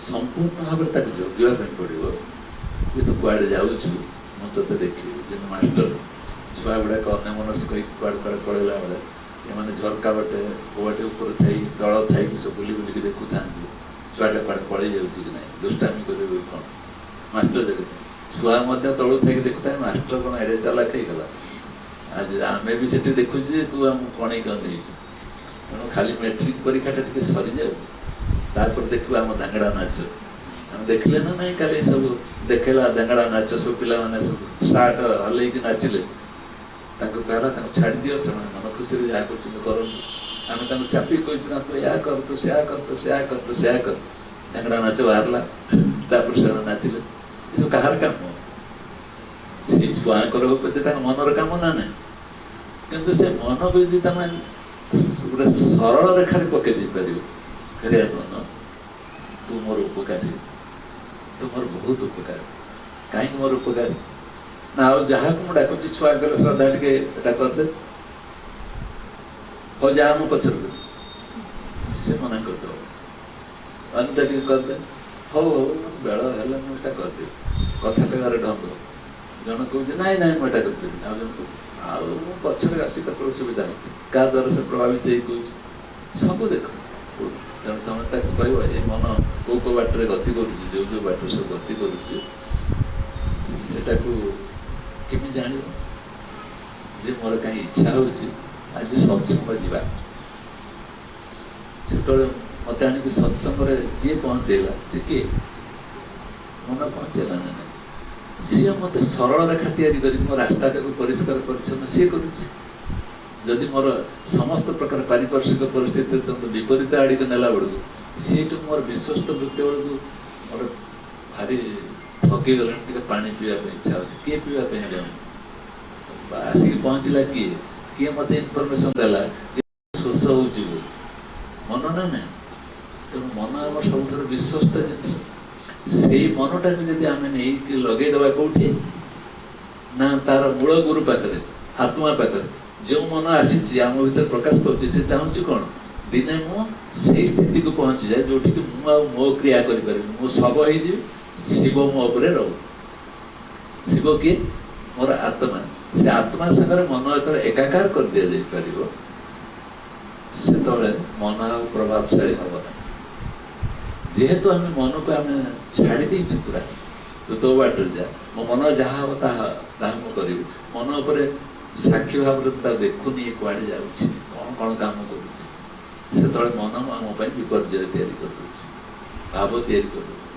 ସମ୍ପୂର୍ଣ୍ଣ ଭାବରେ ତାକୁ ଜଗିବା ପାଇଁ ପଡ଼ିବ। ଯେ ତୁ କୁଆଡ଼େ ଯାଉଛୁ, ମୁଁ ତୋତେ ଦେଖିବି। ଯେମିତି ମାଷ୍ଟର ଛୁଆ ଗୁଡ଼ାକ ଅନ୍ୟମନସ୍କ ହେଇକି କୁଆଡ଼େ କୁଆଡ଼େ ପଳେଇଲା ବେଳେ ଏମାନେ ଝରକା ବାଟେ କବାଟେ ଉପରେ ଥାଇ ତଳ ଥାଇକି ସବୁ ବୁଲି ବୁଲିକି ଦେଖୁଥାନ୍ତି, ଛୁଆଟା କୁଆଡ଼େ ପଳେଇ ଯାଉଛି କି ନାହିଁ, ଦୁଷ୍ଟାମି କରିବେ କ'ଣ। ମାଷ୍ଟର ଦେଖୁଥାଏ, ଛୁଆ ମଧ୍ୟ ତଳୁ ଥାଇକି ଦେଖୁଥାଏ, ମାଷ୍ଟର କ'ଣ ଏଡ଼େ ଚାଲାକ ହେଇଗଲା। ଆଜି ଆମେ ବି ସେଠି ଦେଖୁଛୁ ଯେ ତୁ ଆମକୁ କଣେଇକି ଅନେଇଛୁ। ତେଣୁ ଖାଲି ମେଟ୍ରିକ ପରୀକ୍ଷାଟା ଟିକେ ସରିଯାଉ, ତାପରେ ଦେଖିବା ଆମ ଦାଙ୍ଗଡ଼ା ନାଚ। ଆମେ ଦେଖିଲେ ନା ନାହିଁ କାଲି ସବୁ ଦେଖେଇଲା ଦାଙ୍ଗଡ଼ା ନାଚ, ସବୁ ପିଲାମାନେ ସବୁ ସାର୍ଟ ହଲେଇକି ନାଚିଲେ। ତାଙ୍କୁ କହିଲା ତାଙ୍କୁ ଛାଡ଼ି ଦିଅ, ସେମାନେ ମନ ଖୁସିରେ ଯାହା କରୁଛନ୍ତି କରନ୍ତୁ। ଆମେ ତାଙ୍କୁ ଚାପିକି କହିଛୁ ନା ତୁ ଏହା କର, ତୁ ସେୟା କର, ତୁ ସେୟା କର, ତୁ ସେୟା କର। ଦାଙ୍ଗଡ଼ା ନାଚ ବାହାରିଲା, ତାପରେ ସେମାନେ ନାଚିଲେ। ଏସବୁ କାହାର କାମ? ସେଇ ଛୁଆଙ୍କର ପଛେ ତାଙ୍କ ମନର କାମ ନା ନାହିଁ। କିନ୍ତୁ ସେ ମନକୁ ଯଦି ତମେ ଗୋଟେ ସରଳ ରେଖାରେ ପକେଇ ଦେଇପାରିବ, ହେ ମନ ତୁ ମୋର ଉପକାରୀ, ତୁ ମୋର ବହୁତ ଉପକାରୀ। କାହିଁକି ମୋର ଉପକାରୀ? ନା ଆଉ ଯାହାକୁ ମୁଁ ଡାକୁଛି ଛୁଆଙ୍କର ଶ୍ରଦ୍ଧା ଟିକେ ଏଟା କରିଦେ, ହଉ ଯାହା ମୁଁ ପଛରେ ସେ ମନା କରିଦେବ, ଅନ୍ୟଟା ଟିକେ କରିଦେ, ହଉ ହଉ ବେଳ ହେଲେ ମୁଁ ଏଟା କରିଦେବି। କଥା କହିବାର ଢଙ୍ଗ, ଜଣେ କହୁଛି ନାଇଁ ନାଇଁ ମୁଁ ଏଟା କରିଦେବି, ଆଉ ଜଣେ କହୁଛି ଆଉ ମୁଁ ପଛରେ ଆସି କେତେବେଳେ ସୁବିଧା ହେଉଛି, କାହା ଦ୍ୱାରା ସେ ପ୍ରଭାବିତ ହେଇ କହୁଛି। ସବୁ ଦେଖ, ତେଣୁ ତମେ ତାକୁ କହିବ ଏ ମନ କୋଉ କୋଉ ବାଟରେ ଗତି କରୁଛି, ଯୋଉ ଯୋଉ ବାଟରେ ସବୁ ଗତି କରୁଛି, ସେଟାକୁ କେମିତି ଜାଣିବ ଯେ ମୋର କାହିଁ ଇଚ୍ଛା ହଉଛି ଆଜି ସତ୍ସଙ୍ଗ ଯିବା। ସେତେବେଳେ ମତେ ଆଣିକି ସତ୍ସଙ୍ଗରେ ଯିଏ ପହଞ୍ଚେଇଲା, ସେ କିଏ? ମନ ପହଞ୍ଚେଇଲା ନା ନାହିଁ? ସିଏ ମତେ ସରଳ ରେଖା ତିଆରି କରି ମୋ ରାସ୍ତାଟାକୁ ପରିଷ୍କାର ପରିଚ୍ଛନ୍ନ ସିଏ କରୁଛି। ଯଦି ମୋର ସମସ୍ତ ପ୍ରକାର ପାରିପାର୍ଶ୍ୱିକ ପରିସ୍ଥିତିରେ ତାଙ୍କୁ ବିପରୀତ ଆଡ଼ିକି ନେଲା ବେଳକୁ, ସିଏଠୁ ମୋର ବିଶ୍ୱସ୍ତ ବୃତ୍ତି ବେଳକୁ ମୋର ଭାରି ଥକି ଗଲେଣି, ଟିକେ ପାଣି ପିଇବା ପାଇଁ ଇଚ୍ଛା ହେଉଛି। କିଏ ପିଇବା ପାଇଁ ଯାଉନି, ଆସିକି ପହଞ୍ଚିଲା କିଏ? କିଏ ମତେ ଇନଫର୍ମେସନ ଦେଲା ଶୋଷ ହଉଛି ବୋଲି? ମନ ନା ନାହିଁ? ତେଣୁ ମନ ଆମର ସବୁଠାରୁ ବିଶ୍ୱସ୍ତ ଜିନିଷ। ସେଇ ମନଟାକୁ ଯଦି ଆମେ ନେଇକି ଲଗେଇଦବା କୋଉଠି ନା ତାର ମୂଳ ଗୁରୁ ପାଖରେ, ଆତ୍ମା ପାଖରେ, ଯେଉଁ ମନ ଆସିଛି ଆମ ଭିତରେ ପ୍ରକାଶ କରୁଛି, ସେ ଚାହୁଁଛି କ'ଣ? ଦିନେ ମୁଁ ସେଇ ସ୍ଥିତିକୁ ପହଞ୍ଚିଯାଏ ଯୋଉଠିକି ମୁଁ ଆଉ ମୋ କ୍ରିୟା କରିପାରିବି, ମୁଁ ଶବ ହେଇଯିବି, ଶିବ ମୋ ଉପରେ ରହୁ। ଶିବ କିଏ? ମୋର ଆତ୍ମା। ସେ ଆତ୍ମା ସାଙ୍ଗରେ ମନ ଯେତେବେଳେ ଏକାକାର କରିଦିଆଯାଇ ପାରିବ, ସେତେବେଳେ ମନ ଆଉ ପ୍ରଭାବଶାଳୀ ହବ ନାହିଁ। ଯେହେତୁ ଆମେ ମନକୁ ଆମେ ଛାଡ଼ି ଦେଇଛୁ ପୁରା, ତୁ ତୋ ବାଟରେ ଯା, ମୋ ମନ ଯାହା ହବ ତାହା ମୁଁ କରିବି। ମନ ଉପରେ ସାକ୍ଷୀ ଭାବରେ ତା ଦେଖୁନି କୁଆଡ଼େ ଯାଉଛି, କ'ଣ କାମ କରୁଛି, ସେତେବେଳେ ମନ ଆମ ପାଇଁ ବିପର୍ଯ୍ୟୟ ତିଆରି କରିଦେଉଛି, ଭାବ ତିଆରି କରିଦେଉଛି।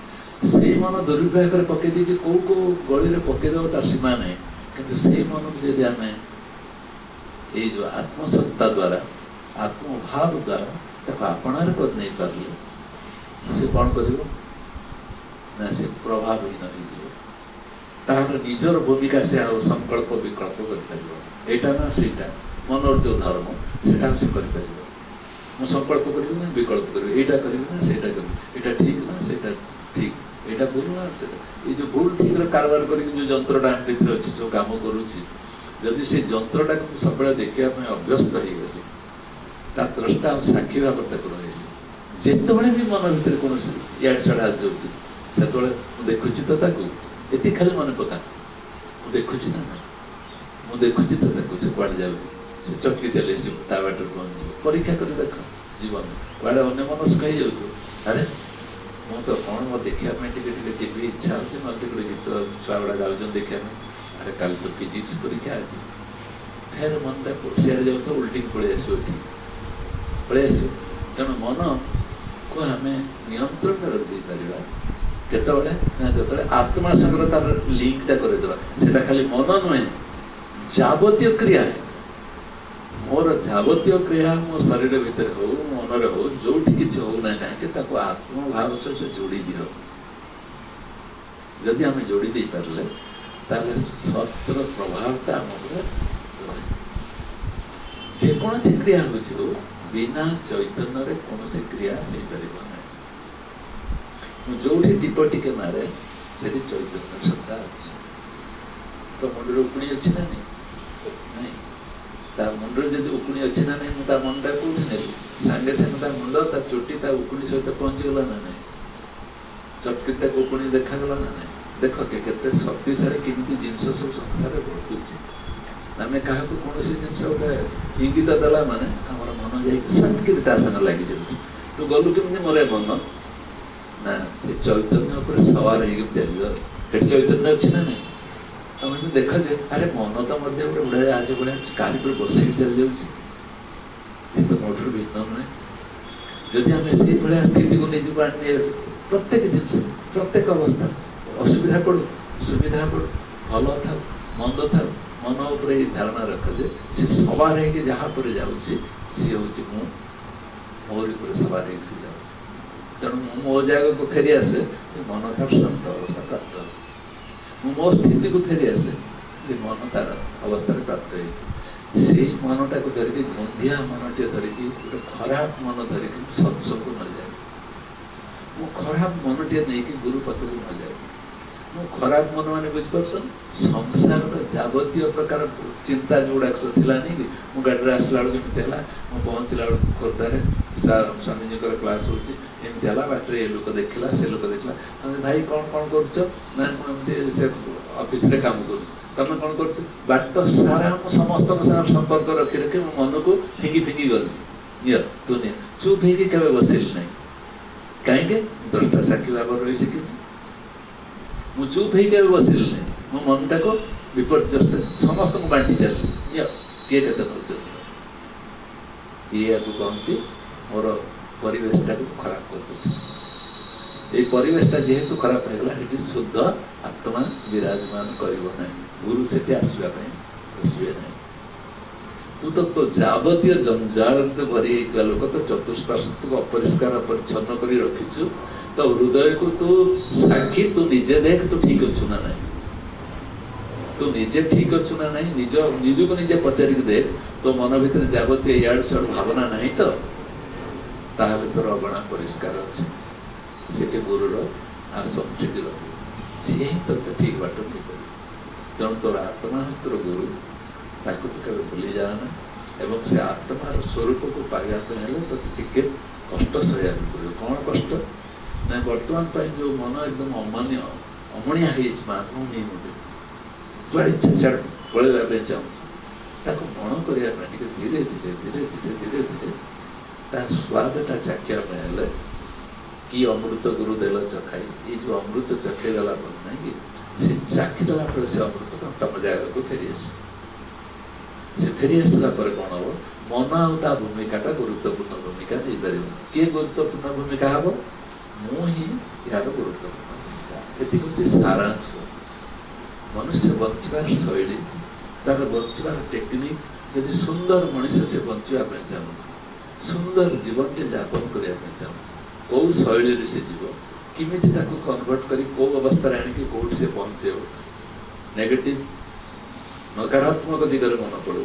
ସେଇ ମନ ଦୁର୍ବିପାକରେ ପକେଇ ଦେଇକି କୋଉ କୋଉ ଗଳିରେ ପକେଇଦେବ ତାର ସୀମା ନାହିଁ। କିନ୍ତୁ ସେଇ ମନକୁ ଯଦି ଆମେ ଏଇ ଯୋଉ ଆତ୍ମସତ୍ତା ଦ୍ୱାରା, ଆତ୍ମଭାବ ଦ୍ୱାରା ତାକୁ ଆପଣାର କରି ନେଇ ପାରିଲେ, से कौन करिवो ना से प्रभावहीन हो तार निजर भूमिका से आ संकल्प विकल्प कर एटा ना सेटा मनर जो धर्म सेटा से कर मु संकल्प करिवो ना विकल्प करिवो एटा करिवो ना सेटा करिवो एटा ठीक ना सेटा ठीक एटा भूल ना ये जो भूल ठीक रे कारबार करी जो जंत्रटा हम भीतर अछि सब काम करूछि जदि से जंत्रटा को सब देखिया में अभ्यस्त हो गली ता द्रष्टा और साक्षी भाव तक रही जितेबाला भी मन भीतर कौन इड सड़ आस जाऊँ से देखुची तो ये खाली मन पका मुझे देखुची ना मुझे देखुची तो से कड़े जाऊँ चक्की चले से बाट पहुँच परीक्षा कर देख जीवन कड़े अन्य मनस्क हो जाऊ अरे मु तो कौन मो देखा टीवी इच्छा अच्छे मत गोटे गीत छुआ गुड़ा गाँव देखा अरे कल तो फिजिक्स परीक्षा अच्छे फिर मन सियाड़े जाऊ उल्टी पलि आस पलि आस तेणु मन को आम नियंत्रण रखिपार केतबले जो आत्मा संग तार लिंकटा करदेवा सेटा खाली मन नुहे जावतीय क्रिया मोर जावतीय क्रिया मो शरीर भितर हो मन हो जो किसी होना कहीं आत्मभाव सहित जोड़ी दियो जदि आम जोड़ी दे पारे ताले सतर प्रभावटा आम जेकोसी क्रिया हो बिना चैतन्य कौन क्रिया हो पार जो टीप टिके मारे से चैतन्य सत्ता अच्छी तो मुंडे उकुणी अच्छी ना नहीं ता मुंडे जब उकुणी अच्छी ना नहीं मुझे मनटा कौटी नेली सांगे सांगे मुंड ता चोटी ता उकुणी सहित पहुँचीगला ना नहीं चटकी तक उकुणी देखागला ना नहीं देख के शक्तिशाली किमती जिनस सब संसार घटुची आम क्या कौन जिनस गोटे इंगित देला माने आमर मन जाकि संगे लगी जाऊँ तू गलु केमती मोर मन ना ये चैतन्य सवार हो चल चैतन्य अच्छी ना नहीं तुम देख जे अरे मन तो गोटे उड़े आज भाया कारी पर बसिक चल जाऊँ तो मोटर भिन्न नुहे जदि आम से भाया स्थिति को निजी प्रत्येक जिनस प्रत्येक अवस्था असुविधा पड़ू सुविधा पड़ू भल था मंद था मन उपर धारणा रख जे सी सवार हो जहाँ पर जाऊँगी सी हूँ मोरी पर सवार हो जाऊँ तेणु मो जगह को फेरी आसे मन तार शांत अवस्था प्राप्त हो मो स्थिति को फेरी आसे मन तार अवस्था प्राप्त हो मनटा को धरिकी गंधिया मन टे धरिकी गोटे खराब मन धरिकी सत्संग न जाए मो खराब मन टे नहीं गुरु पाखक न जाए मो खराब मन मान बुझीपार संसार जावतीय प्रकार चिंता जोड़ाक सब थी नहीं कि मु गाड़ी आसला बेलू एमती है मु पहुँचला बेलू खोर्धार स्वामीजी क्लास होती बाटर ये लोक देखला से लोक देखला भाई कौन कौन कर से ऑफिस रे काम कर तुम कौन कर बाट सारा समस्त संपर्क रखी रखी मो मन को फिंगी फिंगी गली तू नहीं चुप हो बसिल ना कहीं दसटा साक्षी भाव रही शिखी मु चुप हो बसिल ना मो मनटा को विपर्यस्त समस्त को बांटी चलि किए के ये कहती मोर परिवेशटा को खराब कर परिवेशटा जेहेतु खराब होगा ये शुद्ध आत्मा विराजमान करना गुरु से आसवाई बसवे ना तू तो जावतीय जंजाल भरी लोक तो चतुष्पार्श्व को अपरिष्कार परिच्छन्न कर रखीचु तो हृदय को तू साक्षी तू निजे देख तू ठीक अच्छु ना नहीं तू निजे ठीक अच्छु ना नहीं निज निज को निजे पचारिक देख तो मन भीतर जावतीय इड सड़ भावना नहीं तो ताहले तोर अगणा परिष्कार अच्छे से गुरुर आसन से सी ही तो ठीक बाट नहीं कर तेणु तोर आत्मा तोर गुरु ताको तो कभी भूली जाना एवं से आत्मार स्वरूप को पाइबा तो टिके कष्ट सहया पड़े कौन कष्ट ना बर्तमान जो मन एकदम अमान्य अमणिया मानू नहीं मुझे जुआड़े इच्छा सियाड़ पलैया चाहूँ मण करने धीरे धीरे धीरे धीरे धीरे धीरे ता स्वादटा चाखिया कि अमृत गुरु देल चखाई ये जो अमृत चखे गला ना कि से चाखीदेला से अमृत तम जगह को फेरी से फेरी आसला कौन हम मन आ भूमिकाटा गुरुत्वपूर्ण भूमिका नहीं पार किए गुरुत्वपूर्ण भूमिका हम मुझे यार गुरुत्वपूर्ण भूमिका ये सारांश मनुष्य बचार शैली तार बचार टेक्निक जदि सुंदर मनुष्य से बचापी चाहूँ सुंदर जीवन टे यापन करने चाहूँ कौ शैली से जीव किमिति ताको कन्वर्ट करी को अवस्था आनिकी कोर्ट से पहुंचे नेगेटिव नकारात्मक दिगरे मन पड़ो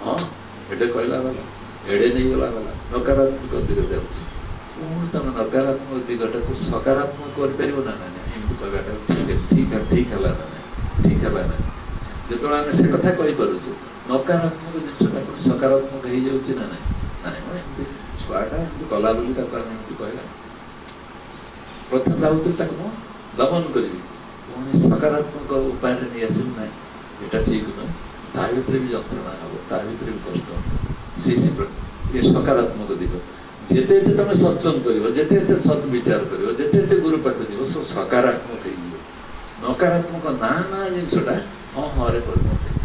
हाँ एडे कहला वाला एडे नहीं गला वाला नकारात्मक दिगरे जाउछि पुणी तुम नकारात्मक दिगटा को सकारात्मक कर परिबो ना ना एमति कहबाटा ठीक है ना जो आम से कथा कही पार्छु नकारात्मक जिनटा पुणी सकारात्मक हो जाऊँगी ना ना एमती छुआटा एमती कला बोली एमती कहला प्रथम भावुल दमन करी पुणी सकारात्मक उपाय नहीं आस ना यहाँ ठीक नुह ता भर भी जंत्रणा हम ता भर भी कष्ट से सकारात्मक दिग जिते तुम सत्संग कर जिते सत् विचार कर जिते गुरु पाक जीव सब सकारात्मक हो नकारात्मक ना ना जिनसा हाँ हाँ परिणत हो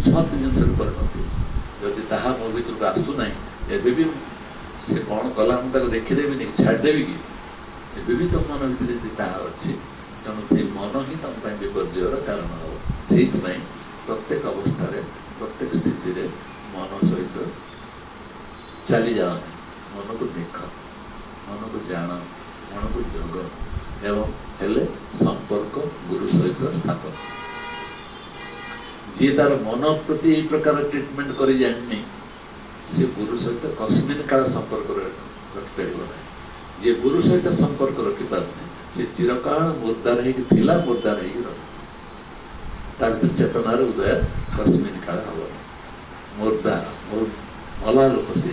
सत् जिन परिणत होदि ताहा मो भर आसुना एवं भी से कौन कला मुझे देखीदेवी नहीं छाड़देवी कि एवं भी तुम मन भर ताहा अच्छी तेणु मन ही तुम विपर्जयर कारण हम से प्रत्येक अवस्था प्रत्येक स्थिति रे मन सहित चली जाओ मन को देख मन को जान मन को जग एवं हेले संपर्क गुरु सहित स्थापन जी तार मन प्रति यही प्रकार ट्रिटमेंट कर जानी से गुरु सहित कस्मिन काल संपर्क रखिपर ना जी गुरु सहित संपर्क रखिपारे से चिरकाल मुर्दार मुर्दार भर चेतनार उदय कस्मिन काल हम मुर्दा मला लोक से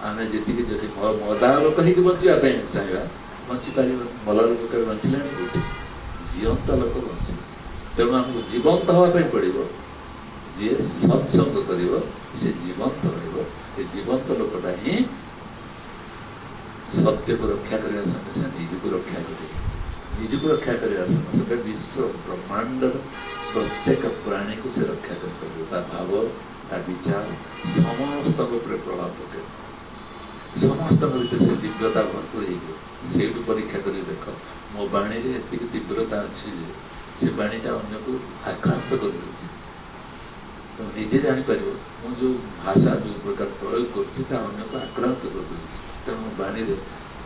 आम जी जब मदा लोक हो बचापी चाहिए बचीपर मला लोक कभी बचला कौटी जीवंत लोक बचे तेणु आमको जीवंत हाँपाई पड़ो जी सत्संग कर जीवंत जीवंत लोकटा ही सत्य को रक्षा करने संगे संगे निज को रक्षा कर निज को रक्षा करने संगे संगे विश्व ब्रह्मांड प्रत्येक प्राणी को से रक्षा कर भाव ता विचार समस्त प्रभाव पके समस्त भर से दिव्यता भरपूर हो परीक्षा कर देख मो बाणी एति तीव्रता अच्छी से बाणीटा अन्य को आक्रांत कर तो निजे जापर मु जो भाषा जो प्रकार प्रयोग कर अन्य को आक्रांत कर तेणु बाणी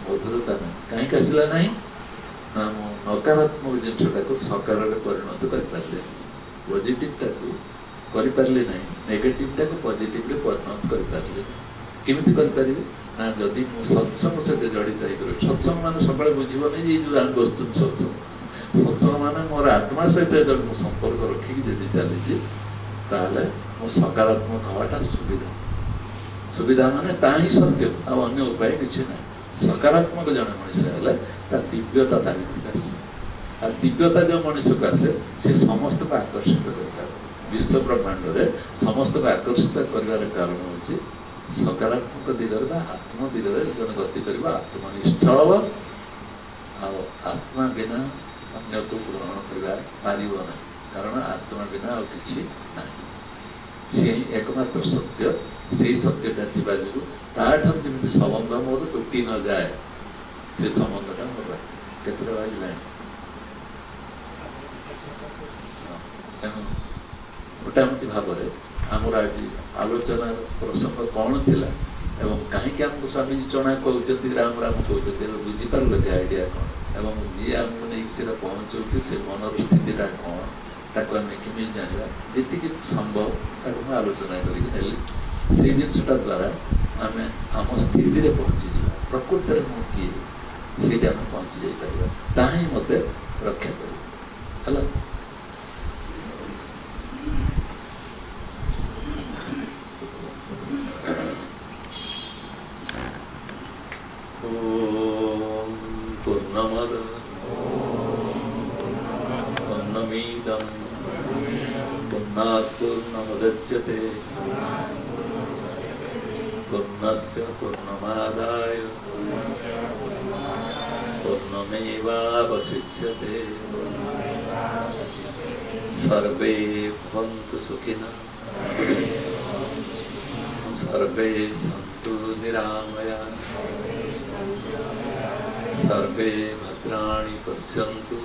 मधुरता ना कहीं आसला ना ना मो नकारात्मक जिनटा को सकार परिणत कर पॉजिटिवटा को करें ना नेगेटिवटा को पॉजिटिव परिणत करें केमी करें ना जदि मो सत्संग सहित जड़ित हो सत्संग मान सब बुझे नहीं जो आम बसुन सत्संग सत्संग मान मोर आत्मा सहित जो संपर्क रखिकी जब चली ताले मो सकारात्मक हवाटा सुविधा सुविधा माने ता ही सत्य अन्य उपाय किसी ना सकारात्मक जन मनीष दिव्यता ता भर दिव्यता जो मनीष को आसे से समस्त को आकर्षित कर विश्व ब्रह्मांड में समस्त को आकर्षित कर कारण हूँ सकारात्मक दिगरे आत्म दिगरे जन गति कर आत्मनिष्ठ हम आत्मा बिना अन्य को ग्रहण कर पारिब ना कारण आत्मा बिना आ कि ना सी एकमात्र सत्य से सत्यटा जो ताठर जमी संबंध मोर तुटी न जाए से संबंधटा मोर केतटा बाजिला तेणु मोटामोटी भाव में आमर आज आलोचना प्रसंग कौन थिला एवं कहीं आमको स्वामी चना कहते राम राम कहते बुझीपारे कि आइडिया कौन एवं जी आमको नहीं से पहुँचाऊँ से मनर स्थितिटा कौन ताको आम केमी जाना जी संभव ताको आलोचना करी से जिनटा द्वारा आम आम स्थिति रे पहुँची जा प्रकृति में किए से आम पहुँची जापर ता ही मत रक्षा कर पूर्णमद पूर्णमिदं पूर्णात् पूर्णमुदच्यते पूर्णस्य पूर्णमादाय पूर्णमेवावशिष्यते सर्वे भवन्तु सुखिनः सर्वे सन्तु निरामयाः सर्वे भद्राणि पश्यन्तु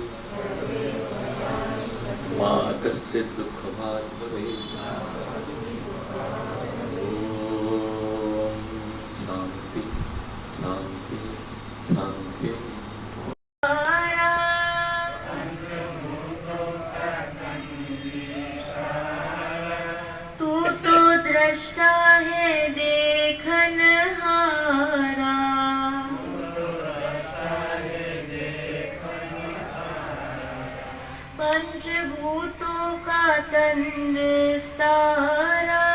मा कश्चित् दुःखभाग् भवेत् ॐ शान्ति द्रष्टा है देखन हारा। पंचभूतों का तन विस्तारा।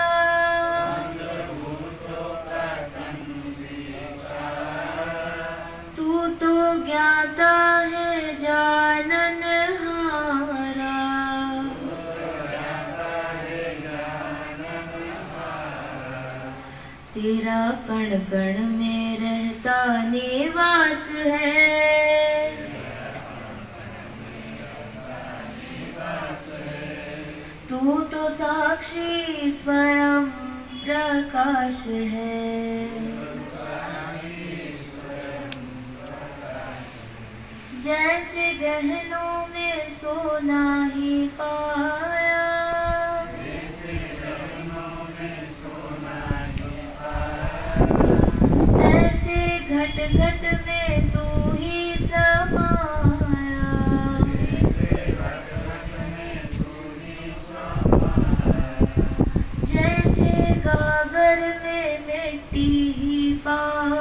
तू तो ज्ञाता है जानन हारा। तेरा कण कण में रहता निवास है। तू तो साक्षी स्वयं प्रकाश है। जैसे गहनों में सोना ही पाया। ऐसे घट घट में